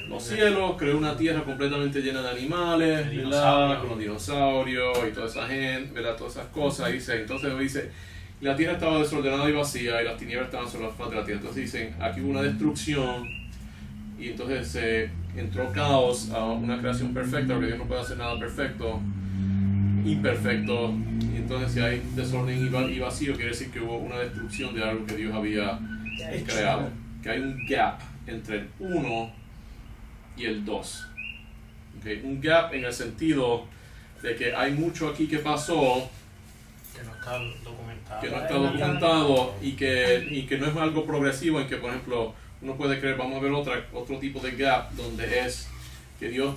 Speaker 1: los cielos, creó una tierra completamente llena de animales, ¿verdad? Con los dinosaurios y toda esa gente, ¿verdad? Todas esas cosas. Entonces dice, la tierra estaba desordenada y vacía y las tinieblas estaban sobre la faz de la tierra. Entonces dicen, aquí hubo una destrucción y entonces entró caos a una creación perfecta, porque Dios no puede hacer nada perfecto, imperfecto. Y entonces si hay desorden y vacío, quiere decir que hubo una destrucción de algo que Dios había creado. Que hay un gap entre el 1 y el 2. Okay. Un gap en el sentido de que hay mucho aquí que pasó
Speaker 3: Que no está documentado.
Speaker 1: que no está documentado y que no es algo progresivo, en que por ejemplo uno puede creer, vamos a ver otro tipo de gap donde es que Dios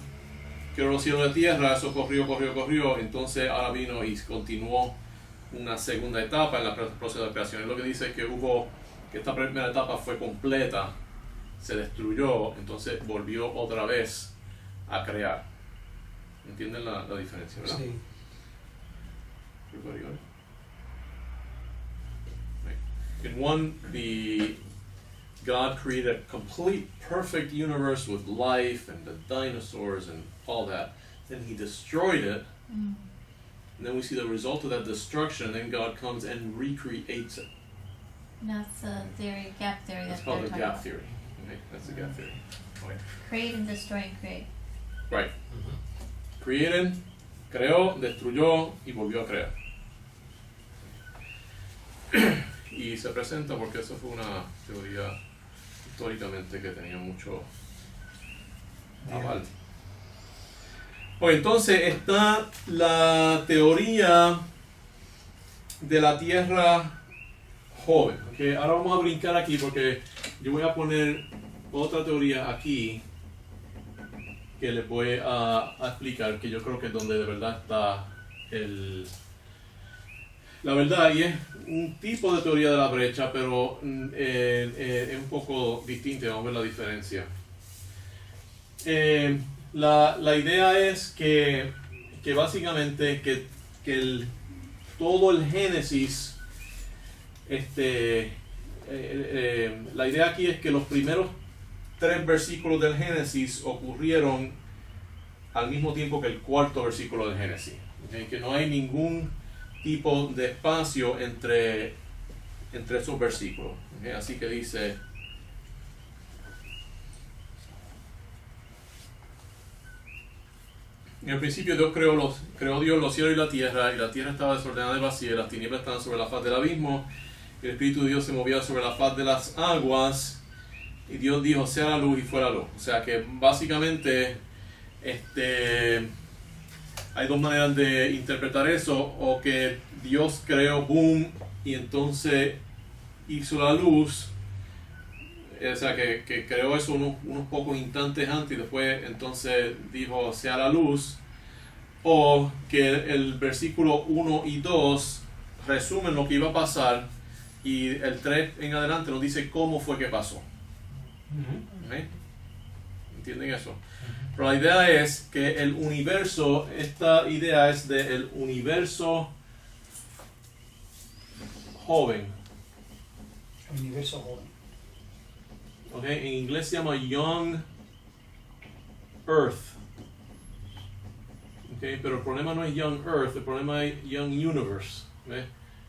Speaker 1: creó los cielos y la tierra, eso corrió, entonces ahora vino y continuó una segunda etapa en el proceso de creación. Es lo que dice que esta primera etapa fue completa, se destruyó, entonces volvió otra vez a crear. ¿Entienden la diferencia, verdad?
Speaker 2: Sí.
Speaker 1: Everybody got it? In one, God created a complete, perfect universe with life and the dinosaurs and all that. Then He destroyed it. And then we see the result of that destruction. And then God comes and recreates it.
Speaker 4: That's the theory, gap theory.
Speaker 1: That's
Speaker 4: that
Speaker 1: called
Speaker 4: they're
Speaker 1: the
Speaker 4: talking
Speaker 1: gap
Speaker 4: about.
Speaker 1: theory. Okay? That's the gap theory. Okay.
Speaker 4: Create and destroy and create.
Speaker 1: Right. Created, creó, destruyó y volvió a crear. Y se presenta porque eso fue una teoría históricamente que tenía mucho aval. Pues entonces está la teoría de la Tierra joven. Okay, ahora vamos a brincar aquí porque yo voy a poner otra teoría aquí que les voy a explicar, que yo creo que es donde de verdad está la verdad, y es un tipo de teoría de la brecha, pero es un poco distinto. Vamos a ver la diferencia. La idea es que básicamente todo el Génesis, la idea aquí es que los primeros 3 versículos del Génesis ocurrieron al mismo tiempo que el 4º versículo del Génesis. ¿Okay? Que no hay ningún tipo de espacio entre esos versículos. ¿Okay? Así que dice: en el principio creó Dios los cielos y la tierra estaba desordenada y vacía, y las tinieblas estaban sobre la faz del abismo, y el Espíritu de Dios se movía sobre la faz de las aguas, y Dios dijo, sea la luz, y fue la luz. O sea que básicamente hay dos maneras de interpretar eso, o que Dios creó, boom, y entonces hizo la luz, o sea que creó eso unos pocos instantes antes y después entonces dijo sea la luz, o que el versículo 1 y 2 resumen lo que iba a pasar y el 3 en adelante nos dice cómo fue que pasó. ¿Okay? ¿Entienden eso? Pero la idea es que el universo, esta idea es del universo joven.
Speaker 2: Universo joven.
Speaker 1: Okay, en inglés se llama Young Earth. Okay, pero el problema no es Young Earth, el problema es Young Universe. ¿Ves?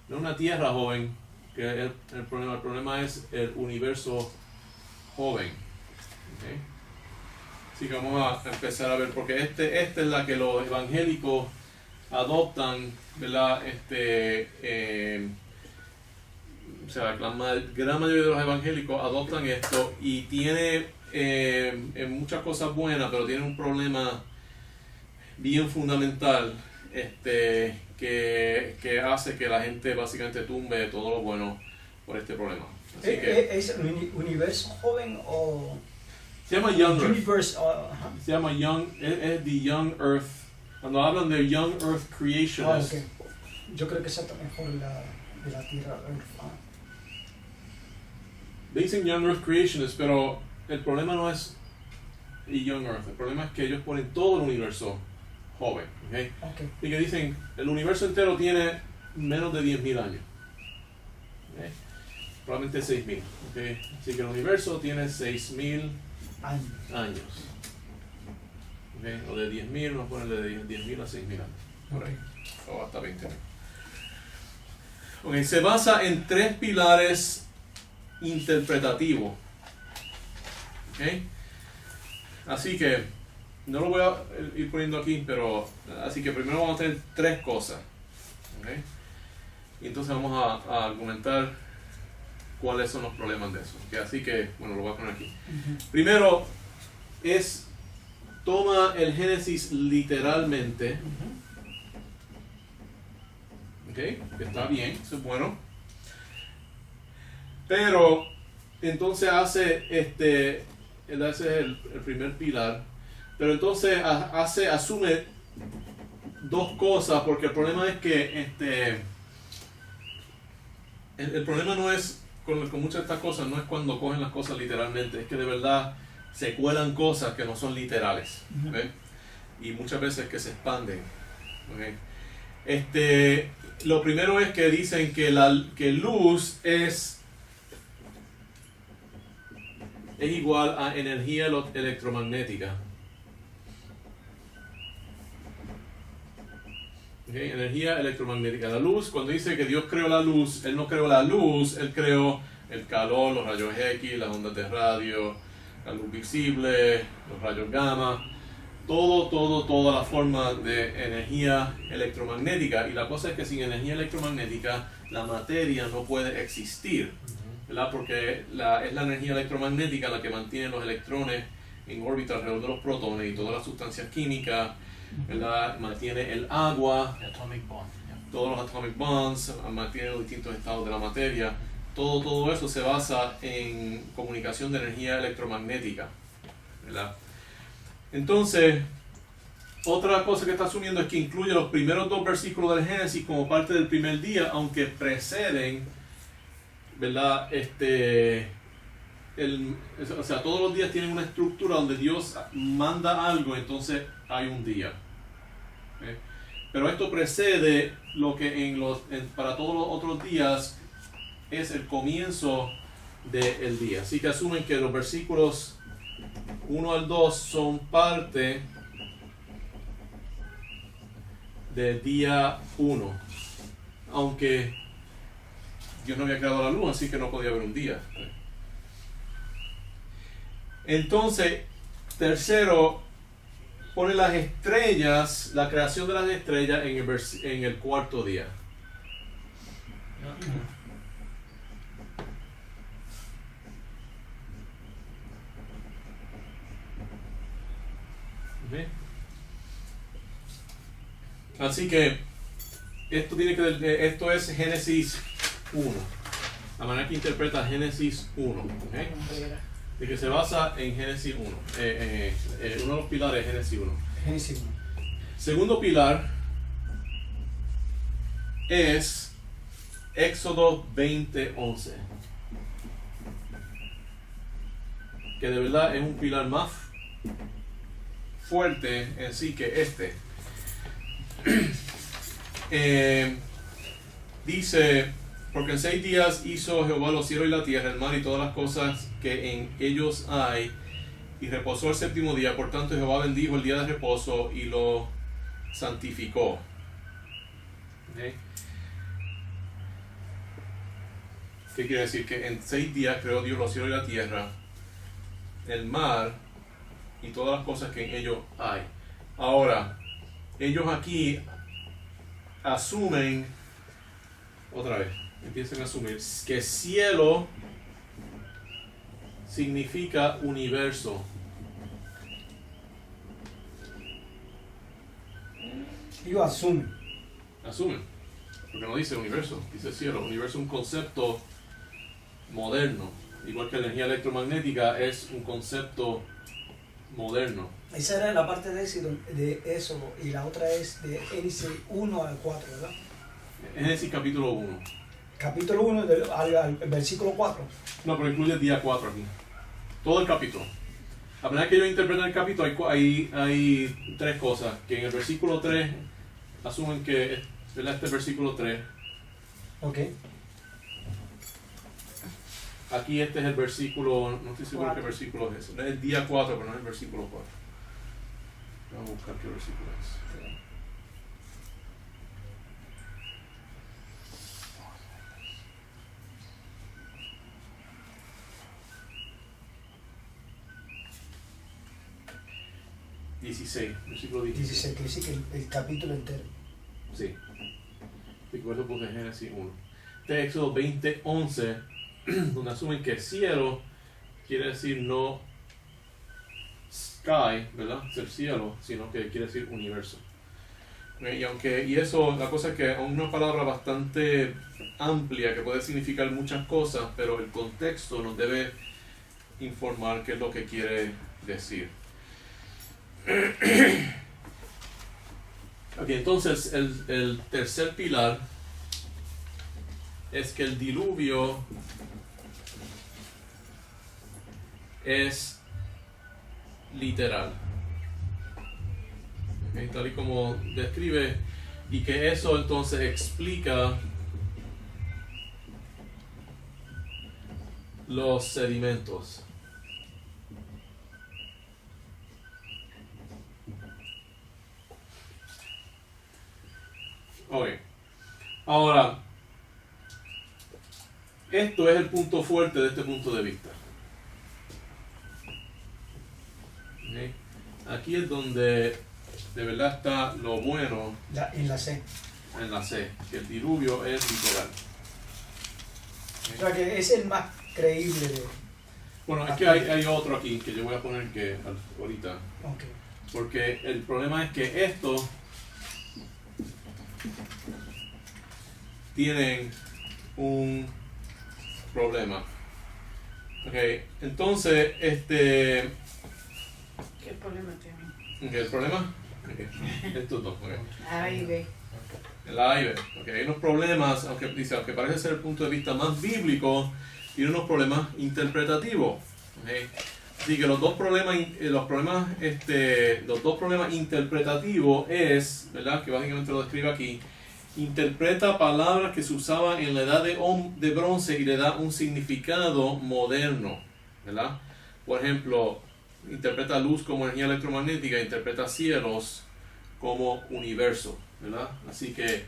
Speaker 1: No una tierra joven, que el problema es el universo joven. ¿Okay? Así que vamos a empezar a ver, porque esta es la que los evangélicos adoptan, ¿verdad? O sea, la gran mayoría de los evangélicos adoptan esto y tiene muchas cosas buenas, pero tiene un problema bien fundamental que hace que la gente básicamente tumbe todo lo bueno por este problema. Así que,
Speaker 2: ¿Es el universo joven o...?
Speaker 1: se llama Young Earth.
Speaker 2: Universe,
Speaker 1: Se llama Young, es The Young Earth. Cuando hablan de Young Earth Creationist,
Speaker 2: okay. Yo creo que esa está mejor de la Tierra.
Speaker 1: dicen Young Earth Creationist, pero el problema no es Young Earth. El problema es que ellos ponen todo el universo joven. ¿Okay?
Speaker 2: Okay.
Speaker 1: Y que dicen, el universo entero tiene menos de 10.000 años. ¿Okay? Probablemente 6.000. ¿Okay? Así que el universo tiene 6.000 años. ¿Okay? O de 10.000, vamos a ponerle de 10.000 a 6.000 años. Por ahí. O hasta 20.000. Okay, se basa en 3 pilares interpretativos. ¿Okay? Así que no lo voy a ir poniendo aquí, pero así que primero vamos a tener 3 cosas. ¿Okay? Y entonces vamos a argumentar cuáles son los problemas de eso. ¿Okay? Así que, bueno, lo voy a poner aquí. Primero toma el Génesis literalmente. ¿Okay? Que está bien, eso es bueno. Pero entonces ese es el primer pilar. Pero entonces asume 2 cosas, porque el problema es que el problema no es con muchas de estas cosas, no es cuando cogen las cosas literalmente, es que de verdad se cuelan cosas que no son literales. ¿Okay? Y muchas veces que se expanden. ¿Okay? Lo primero es que dicen que luz es igual a energía electromagnética. ¿Okay? Energía electromagnética. La luz, cuando dice que Dios creó la luz, Él no creó la luz, Él creó el calor, los rayos X, las ondas de radio, la luz visible, los rayos gamma, toda la forma de energía electromagnética. Y la cosa es que sin energía electromagnética la materia no puede existir, ¿verdad? Porque es la energía electromagnética la que mantiene los electrones en órbita alrededor de los protones y todas las sustancias químicas, ¿verdad? Mantiene el agua,
Speaker 3: Atomic bond.
Speaker 1: todos los atomic bonds, mantiene los distintos estados de la materia. Todo eso se basa en comunicación de energía electromagnética, ¿verdad? Entonces, otra cosa que está asumiendo es que incluye los primeros 2 versículos del Génesis como parte del primer día, aunque preceden, ¿verdad? O sea, todos los días tienen una estructura donde Dios manda algo, entonces hay un día. ¿Okay? Pero esto precede lo que para todos los otros días es el comienzo del día. Así que asumen que los versículos 1 al 2 son parte del día 1. Aunque Dios no había creado la luz, así que no podía haber un día. Entonces, tercero, pone las estrellas, la creación de las estrellas en el 4º día. ¿Okay? Así que esto es Génesis 1, la manera que interpreta Génesis 1, ¿okay? De que se basa en Génesis 1, uno de los pilares de Génesis 1.
Speaker 2: Génesis 1.
Speaker 1: Segundo pilar es Éxodo 20:11, que de verdad es un pilar más fuerte en sí que dice: porque en 6 días hizo Jehová los cielos y la tierra, el mar y todas las cosas que en ellos hay, y reposó el 7º día. Por tanto Jehová bendijo el día de reposo y lo santificó. ¿Okay? ¿Qué quiere decir? Que en 6 días creó Dios los cielos y la tierra, el mar y todas las cosas que en ellos hay. Ahora, ellos aquí asumen, otra vez, empiezan a asumir que cielo significa universo.
Speaker 2: Ellos asumen.
Speaker 1: Asumen, porque no dice universo, dice cielo. Universo es un concepto moderno, igual que la energía electromagnética es un concepto moderno.
Speaker 2: Esa era la parte de eso y la otra es de Génesis 1 al 4, ¿verdad?
Speaker 1: Génesis capítulo 1.
Speaker 2: Capítulo 1 al versículo 4.
Speaker 1: No, pero incluye el día 4 aquí. Todo el capítulo. A medida que ellos interpretan el capítulo, hay tres cosas. Que en el versículo 3 asumen que, ¿verdad? Este versículo 3.
Speaker 2: Ok.
Speaker 1: Aquí este es el versículo, no estoy seguro qué versículo es. Es el día 4, pero no es el versículo 4. Vamos a buscar qué versículo es. Versículo 16.
Speaker 2: 16, que dice que el capítulo entero.
Speaker 1: Sí. Recuerdo por Génesis 1. Este es Éxodo 20:11, donde asumen que cielo quiere decir no sky, ¿verdad? Ser cielo, sino que quiere decir universo. Y eso, la cosa es que es una palabra bastante amplia que puede significar muchas cosas, pero el contexto nos debe informar qué es lo que quiere decir. Ok, entonces el tercer pilar es que el diluvio es literal. Okay, tal y como describe, y que eso entonces explica los sedimentos. Ok, ahora, esto es el punto fuerte de este punto de vista. Okay. Aquí es donde de verdad está lo bueno
Speaker 2: En la C.
Speaker 1: en la C, que el diluvio es literal.
Speaker 2: O sea que es el más creíble de...
Speaker 1: Bueno, es que hay otro aquí que yo voy a poner que ahorita,
Speaker 2: Ok.
Speaker 1: porque el problema es que estos tienen un problema. Ok, entonces,
Speaker 5: ¿Qué problema tienen?
Speaker 1: okay, el problema, okay, estos dos, okay.
Speaker 5: Ahí ve.
Speaker 1: El A y B. Okay, hay unos problemas, aunque parece ser el punto de vista más bíblico, tiene unos problemas interpretativos. Okay. Así que los dos problemas interpretativos es, ¿verdad? Que básicamente lo describe aquí. Interpreta palabras que se usaban en la edad de bronce y le da un significado moderno, ¿verdad? Por ejemplo, interpreta luz como energía electromagnética, interpreta cielos como universo, ¿verdad? Así que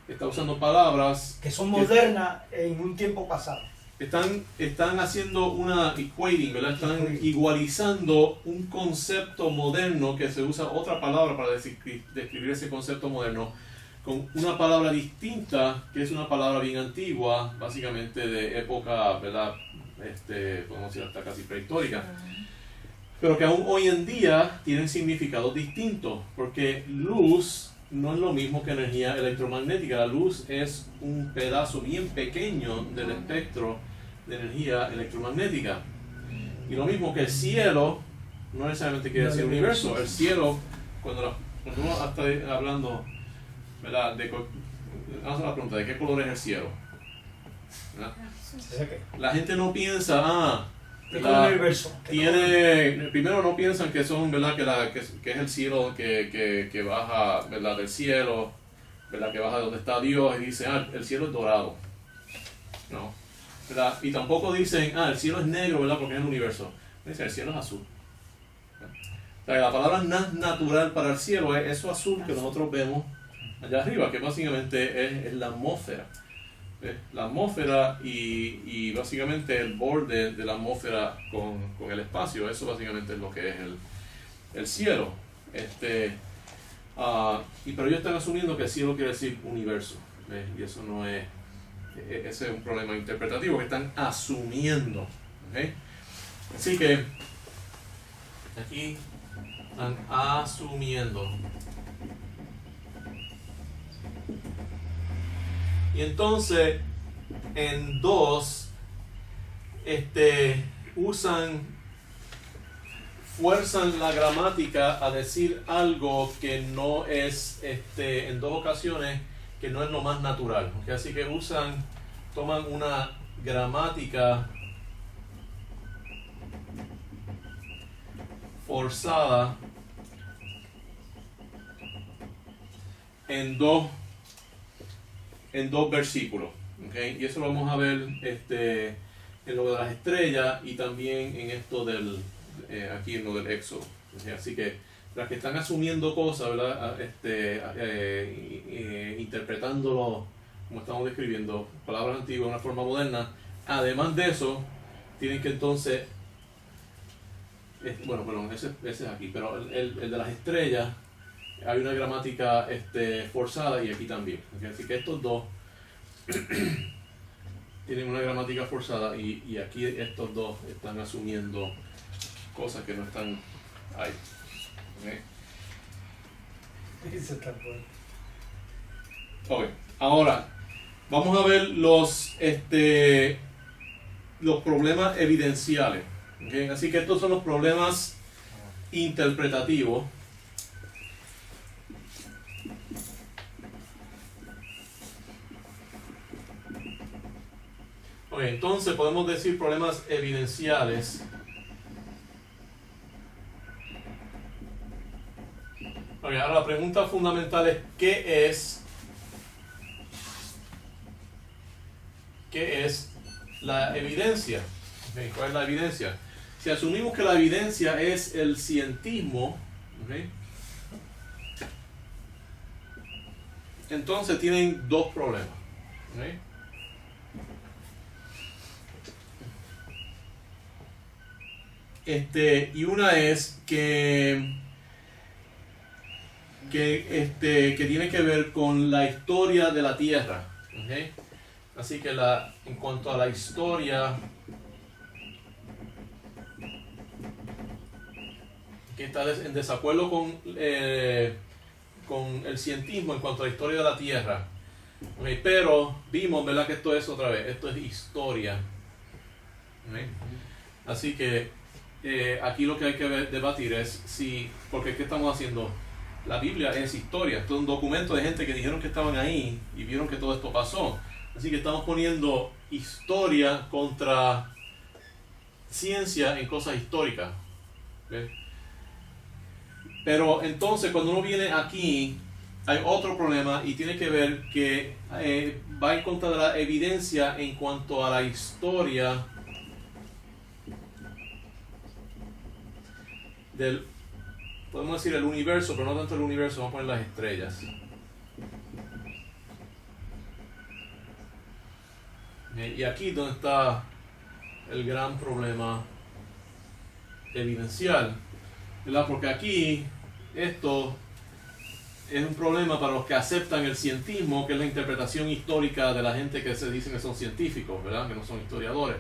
Speaker 1: está usando palabras
Speaker 2: Que son modernas en un tiempo pasado.
Speaker 1: están haciendo una equating, ¿verdad? Están igualizando un concepto moderno que se usa otra palabra para describir ese concepto moderno con una palabra distinta que es una palabra bien antigua, básicamente de época, ¿verdad? Podemos decir hasta casi prehistórica. Pero que aún hoy en día tienen significados distintos, porque luz no es lo mismo que energía electromagnética. La luz es un pedazo bien pequeño del espectro de energía electromagnética. Y lo mismo que el cielo no necesariamente quiere decir universo. El cielo, cuando uno está hablando, ¿verdad? Vamos a la pregunta, ¿de qué color es el cielo? ¿Verdad? La gente no piensa, primero no piensan que son, ¿verdad? Que es el cielo que baja, ¿verdad? Del cielo, ¿verdad? Que baja de donde está Dios y dicen, el cielo es dorado. No, ¿verdad? Y tampoco dicen, el cielo es negro, ¿verdad? Porque es el universo. Dicen, el cielo es azul. O sea, la palabra natural para el cielo es eso azul que nosotros vemos allá arriba, que básicamente es la atmósfera. La atmósfera y básicamente el borde de la atmósfera con el espacio. Eso básicamente es lo que es el cielo. Pero ellos están asumiendo que el cielo quiere decir universo. Y eso no es... Ese es un problema interpretativo que están asumiendo. ¿Okay? Así que aquí están asumiendo. Y entonces en 2 fuerzan la gramática a decir algo que no es en 2 ocasiones que no es lo más natural. ¿Okay? Así que toman una gramática forzada en dos versículos. ¿Okay? Y eso lo vamos a ver en lo de las estrellas y también en esto aquí en lo del Éxodo. ¿Okay? Así que las que están asumiendo cosas, ¿verdad? Interpretándolo, como estamos describiendo, palabras antiguas de una forma moderna, además de eso, tienen que entonces, ese es aquí, pero el de las estrellas, hay una gramática forzada y aquí también. ¿Okay? Así que estos dos tienen una gramática forzada y aquí estos dos están asumiendo cosas que no están ahí. ¿Okay?
Speaker 2: Eso está bueno.
Speaker 1: Okay. Ahora vamos a ver los problemas evidenciales. ¿Okay? Así que estos son los problemas interpretativos. Okay, entonces podemos decir problemas evidenciales. Okay, ahora la pregunta fundamental es ¿qué es la evidencia? Okay, ¿cuál es la evidencia? Si asumimos que la evidencia es el cientismo, okay, entonces tienen 2 problemas. Okay. Y una es que tiene que ver con la historia de la Tierra. ¿Okay? Así que en cuanto a la historia, que está en desacuerdo con el cientismo en cuanto a la historia de la Tierra. ¿Okay? Pero vimos, ¿verdad?, que esto es otra vez, esto es historia. ¿Okay? Así que aquí lo que hay que debatir es porque ¿qué estamos haciendo? La Biblia es historia, esto es un documento de gente que dijeron que estaban ahí y vieron que todo esto pasó. Así que estamos poniendo historia contra ciencia en cosas históricas. ¿Ves? Pero entonces cuando uno viene aquí hay otro problema y tiene que ver que va en contra de la evidencia en cuanto a la historia podemos decir el universo, pero no tanto el universo, vamos a poner las estrellas. Y aquí es donde está el gran problema evidencial, ¿verdad? Porque aquí esto es un problema para los que aceptan el cientismo, que es la interpretación histórica de la gente que se dicen que son científicos, ¿verdad? Que no son historiadores.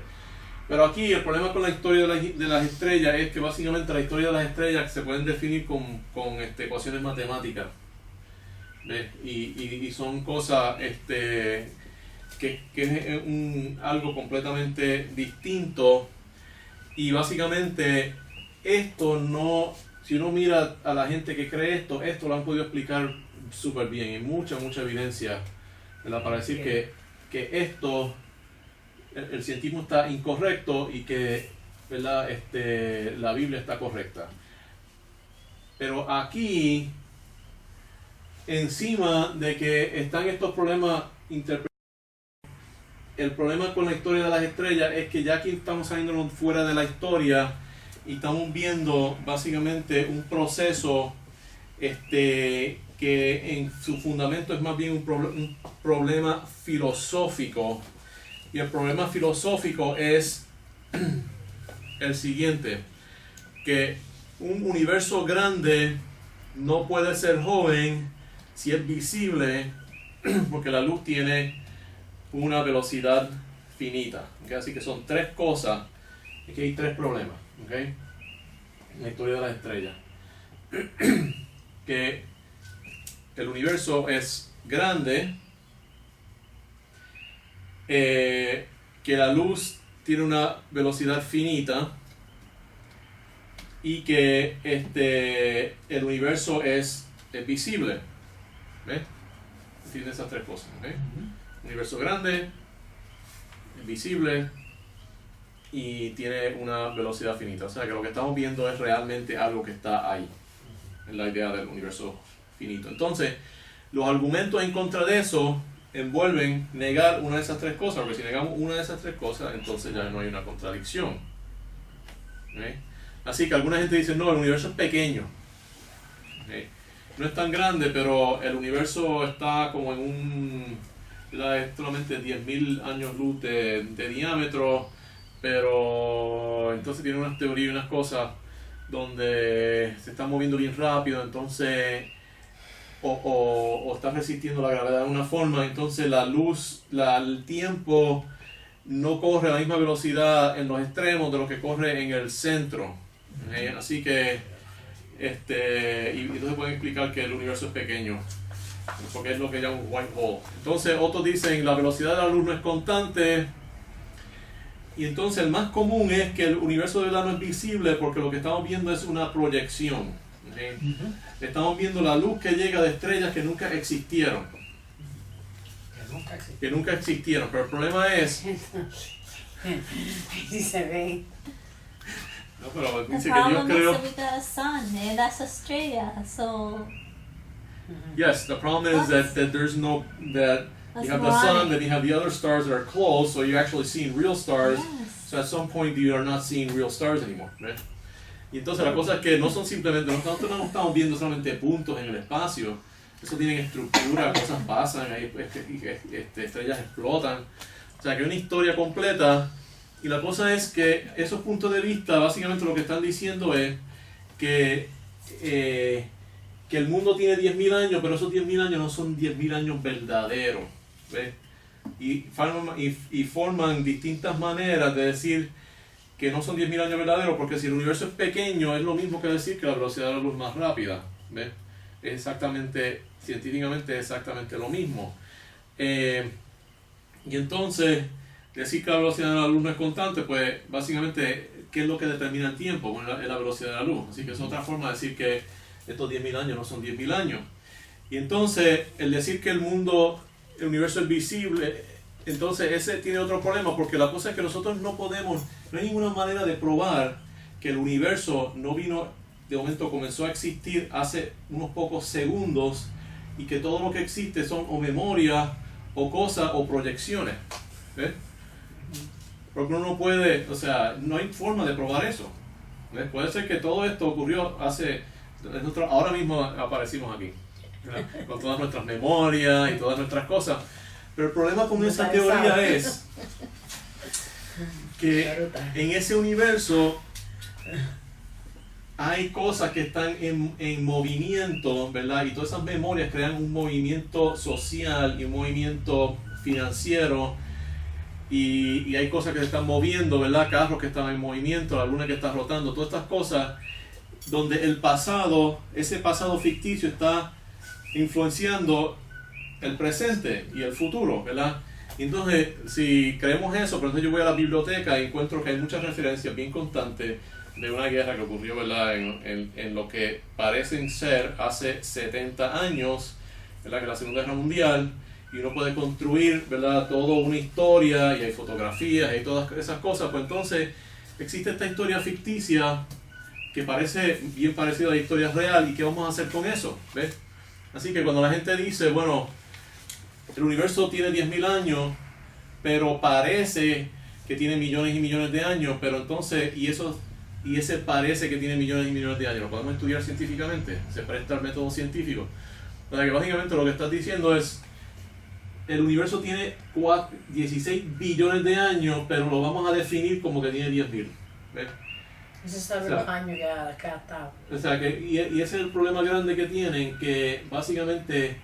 Speaker 1: Pero aquí el problema con la historia de las estrellas es que básicamente la historia de las estrellas se pueden definir con ecuaciones matemáticas. ¿Ves? Y son cosas que es algo completamente distinto. Y básicamente esto no, si uno mira a la gente que cree esto lo han podido explicar súper bien. Y mucha evidencia, ¿verdad?, para decir que esto, el cientismo está incorrecto y que, ¿verdad?, la Biblia está correcta. Pero aquí, encima de que están estos problemas interpretativos, el problema con la historia de las estrellas es que ya aquí estamos saliendo fuera de la historia y estamos viendo básicamente un proceso que en su fundamento es más bien un problema filosófico. Y el problema filosófico es el siguiente, que un universo grande no puede ser joven si es visible, porque la luz tiene una velocidad finita. ¿Okay? Así que son tres cosas, aquí hay tres problemas, ¿okay? En la historia de las estrellas. Que el universo es grande, que la luz tiene una velocidad finita y que el universo es visible. ¿Ves? Tiene esas tres cosas. ¿Okay? Universo grande, visible y tiene una velocidad finita. O sea que lo que estamos viendo es realmente algo que está ahí, en la idea del universo finito. Entonces, los argumentos en contra de eso envuelven negar una de esas tres cosas, porque si negamos una de esas tres cosas, entonces ya no hay una contradicción. ¿Okay? Así que alguna gente dice, no, el universo es pequeño. ¿Okay? No es tan grande, pero el universo está como en es solamente 10.000 años luz de diámetro, pero entonces tiene unas teorías y unas cosas donde se está moviendo bien rápido, entonces o está resistiendo la gravedad de una forma, entonces la luz, el tiempo no corre a la misma velocidad en los extremos de lo que corre en el centro. Así que y entonces pueden explicar que el universo es pequeño, porque es lo que llaman un white hole. Entonces otros dicen la velocidad de la luz no es constante, y entonces el más común es que el universo de verdad no es visible porque lo que estamos viendo es una proyección. ¿Okay? Estamos viendo la luz que llega de estrellas que nunca existieron. Que nunca existieron, pero el problema es...
Speaker 5: Sí se ve.
Speaker 1: No, pero
Speaker 4: The
Speaker 1: dice que Dios
Speaker 4: problem
Speaker 1: creó...
Speaker 4: is with the sun, that's estrella, so
Speaker 1: Yes, the problem is that there's no... that you
Speaker 4: that's
Speaker 1: have the sun,
Speaker 4: why.
Speaker 1: then you have the other stars that are close, so you're actually seeing real stars.
Speaker 4: Yes.
Speaker 1: So at some point you are not seeing real stars anymore. ¿Ves? Y entonces la cosa es que no son simplemente, nosotros no estamos viendo solamente puntos en el espacio, eso tiene estructura, cosas pasan, hay, estrellas explotan, o sea que hay una historia completa. Y la cosa es que esos puntos de vista básicamente lo que están diciendo es que el mundo tiene 10.000 años, pero esos 10.000 años no son 10.000 años verdaderos. ¿Ves? Y forman distintas maneras de decir que no son 10.000 años verdaderos, porque si el universo es pequeño es lo mismo que decir que la velocidad de la luz es más rápida. ¿Ves? Es exactamente, científicamente es exactamente lo mismo. Y entonces, decir que la velocidad de la luz no es constante, pues básicamente, ¿qué es lo que determina el tiempo? Bueno, es la velocidad de la luz. Así que es otra forma de decir que estos 10.000 años no son 10.000 años. Y entonces, el decir que el universo es visible, entonces ese tiene otro problema, porque la cosa es que nosotros no hay ninguna manera de probar que el universo no vino, de momento comenzó a existir hace unos pocos segundos, y que todo lo que existe son o memorias, o cosas, o proyecciones. ¿Ves? Porque uno no puede, o sea, no hay forma de probar eso. ¿Ves? Puede ser que todo esto ocurrió ahora mismo aparecimos aquí, ¿verdad? Con todas nuestras memorias y todas nuestras cosas. Pero el problema con esa teoría es que en ese universo hay cosas que están en movimiento, ¿verdad? Y todas esas memorias crean un movimiento social y un movimiento financiero, y hay cosas que se están moviendo, ¿verdad? Carros que están en movimiento, la luna que está rotando, todas estas cosas donde ese pasado ficticio está influenciando el presente y el futuro, ¿verdad? Y entonces, si creemos eso, pero entonces yo voy a la biblioteca y encuentro que hay muchas referencias bien constantes de una guerra que ocurrió, ¿verdad? En lo que parecen ser hace 70 años, ¿verdad? Que es la Segunda Guerra Mundial, y uno puede construir, ¿verdad? Toda una historia, y hay fotografías y todas esas cosas. Pues entonces existe esta historia ficticia que parece bien parecida a la historia real, y ¿qué vamos a hacer con eso? ¿Ves? Así que cuando la gente dice, bueno, el universo tiene 10.000 años, pero parece que tiene millones y millones de años, pero entonces, y ese parece que tiene millones y millones de años, ¿lo podemos estudiar científicamente? ¿Se presta al método científico? O sea que básicamente lo que estás diciendo es, el universo tiene 16 billones de años, pero lo vamos a definir como que tiene 10.000. ¿Ves?
Speaker 5: Ese sabe
Speaker 1: O sea,
Speaker 5: los años ya acá está.
Speaker 1: O sea que, y ese es el problema grande que tienen, que básicamente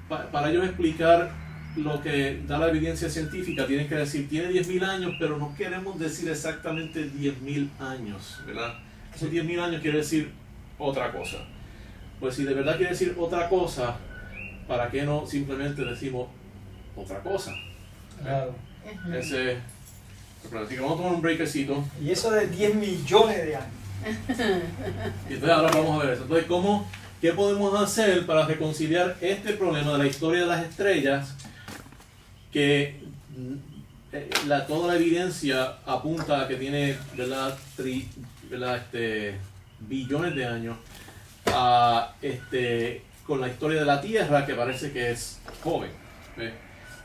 Speaker 1: para ellos explicar lo que da la evidencia científica, tienen que decir, tiene 10.000 años, pero no queremos decir exactamente 10.000 años, ¿verdad? Esos 10.000 años quiere decir otra cosa. Pues si de verdad quiere decir otra cosa, ¿para qué no simplemente decimos otra cosa?
Speaker 2: Claro.
Speaker 1: Ese, así que vamos a tomar un breakcito.
Speaker 2: Y eso de 10 millones de años.
Speaker 1: Y entonces ahora vamos a ver eso. Entonces, ¿qué podemos hacer para reconciliar este problema de la historia de las estrellas? Que toda la evidencia apunta a que tiene, ¿verdad? Billones de años, con la historia de la Tierra, que parece que es joven. ¿Ves?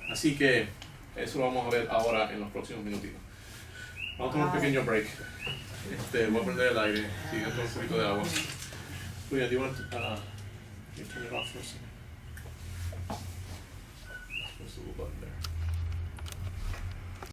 Speaker 1: Así que eso lo vamos a ver ahora en los próximos minutitos. Vamos a tomar un pequeño break. Voy a prender el aire, siguiendo un poquito de agua. Julia, do you want to turn it off for a second?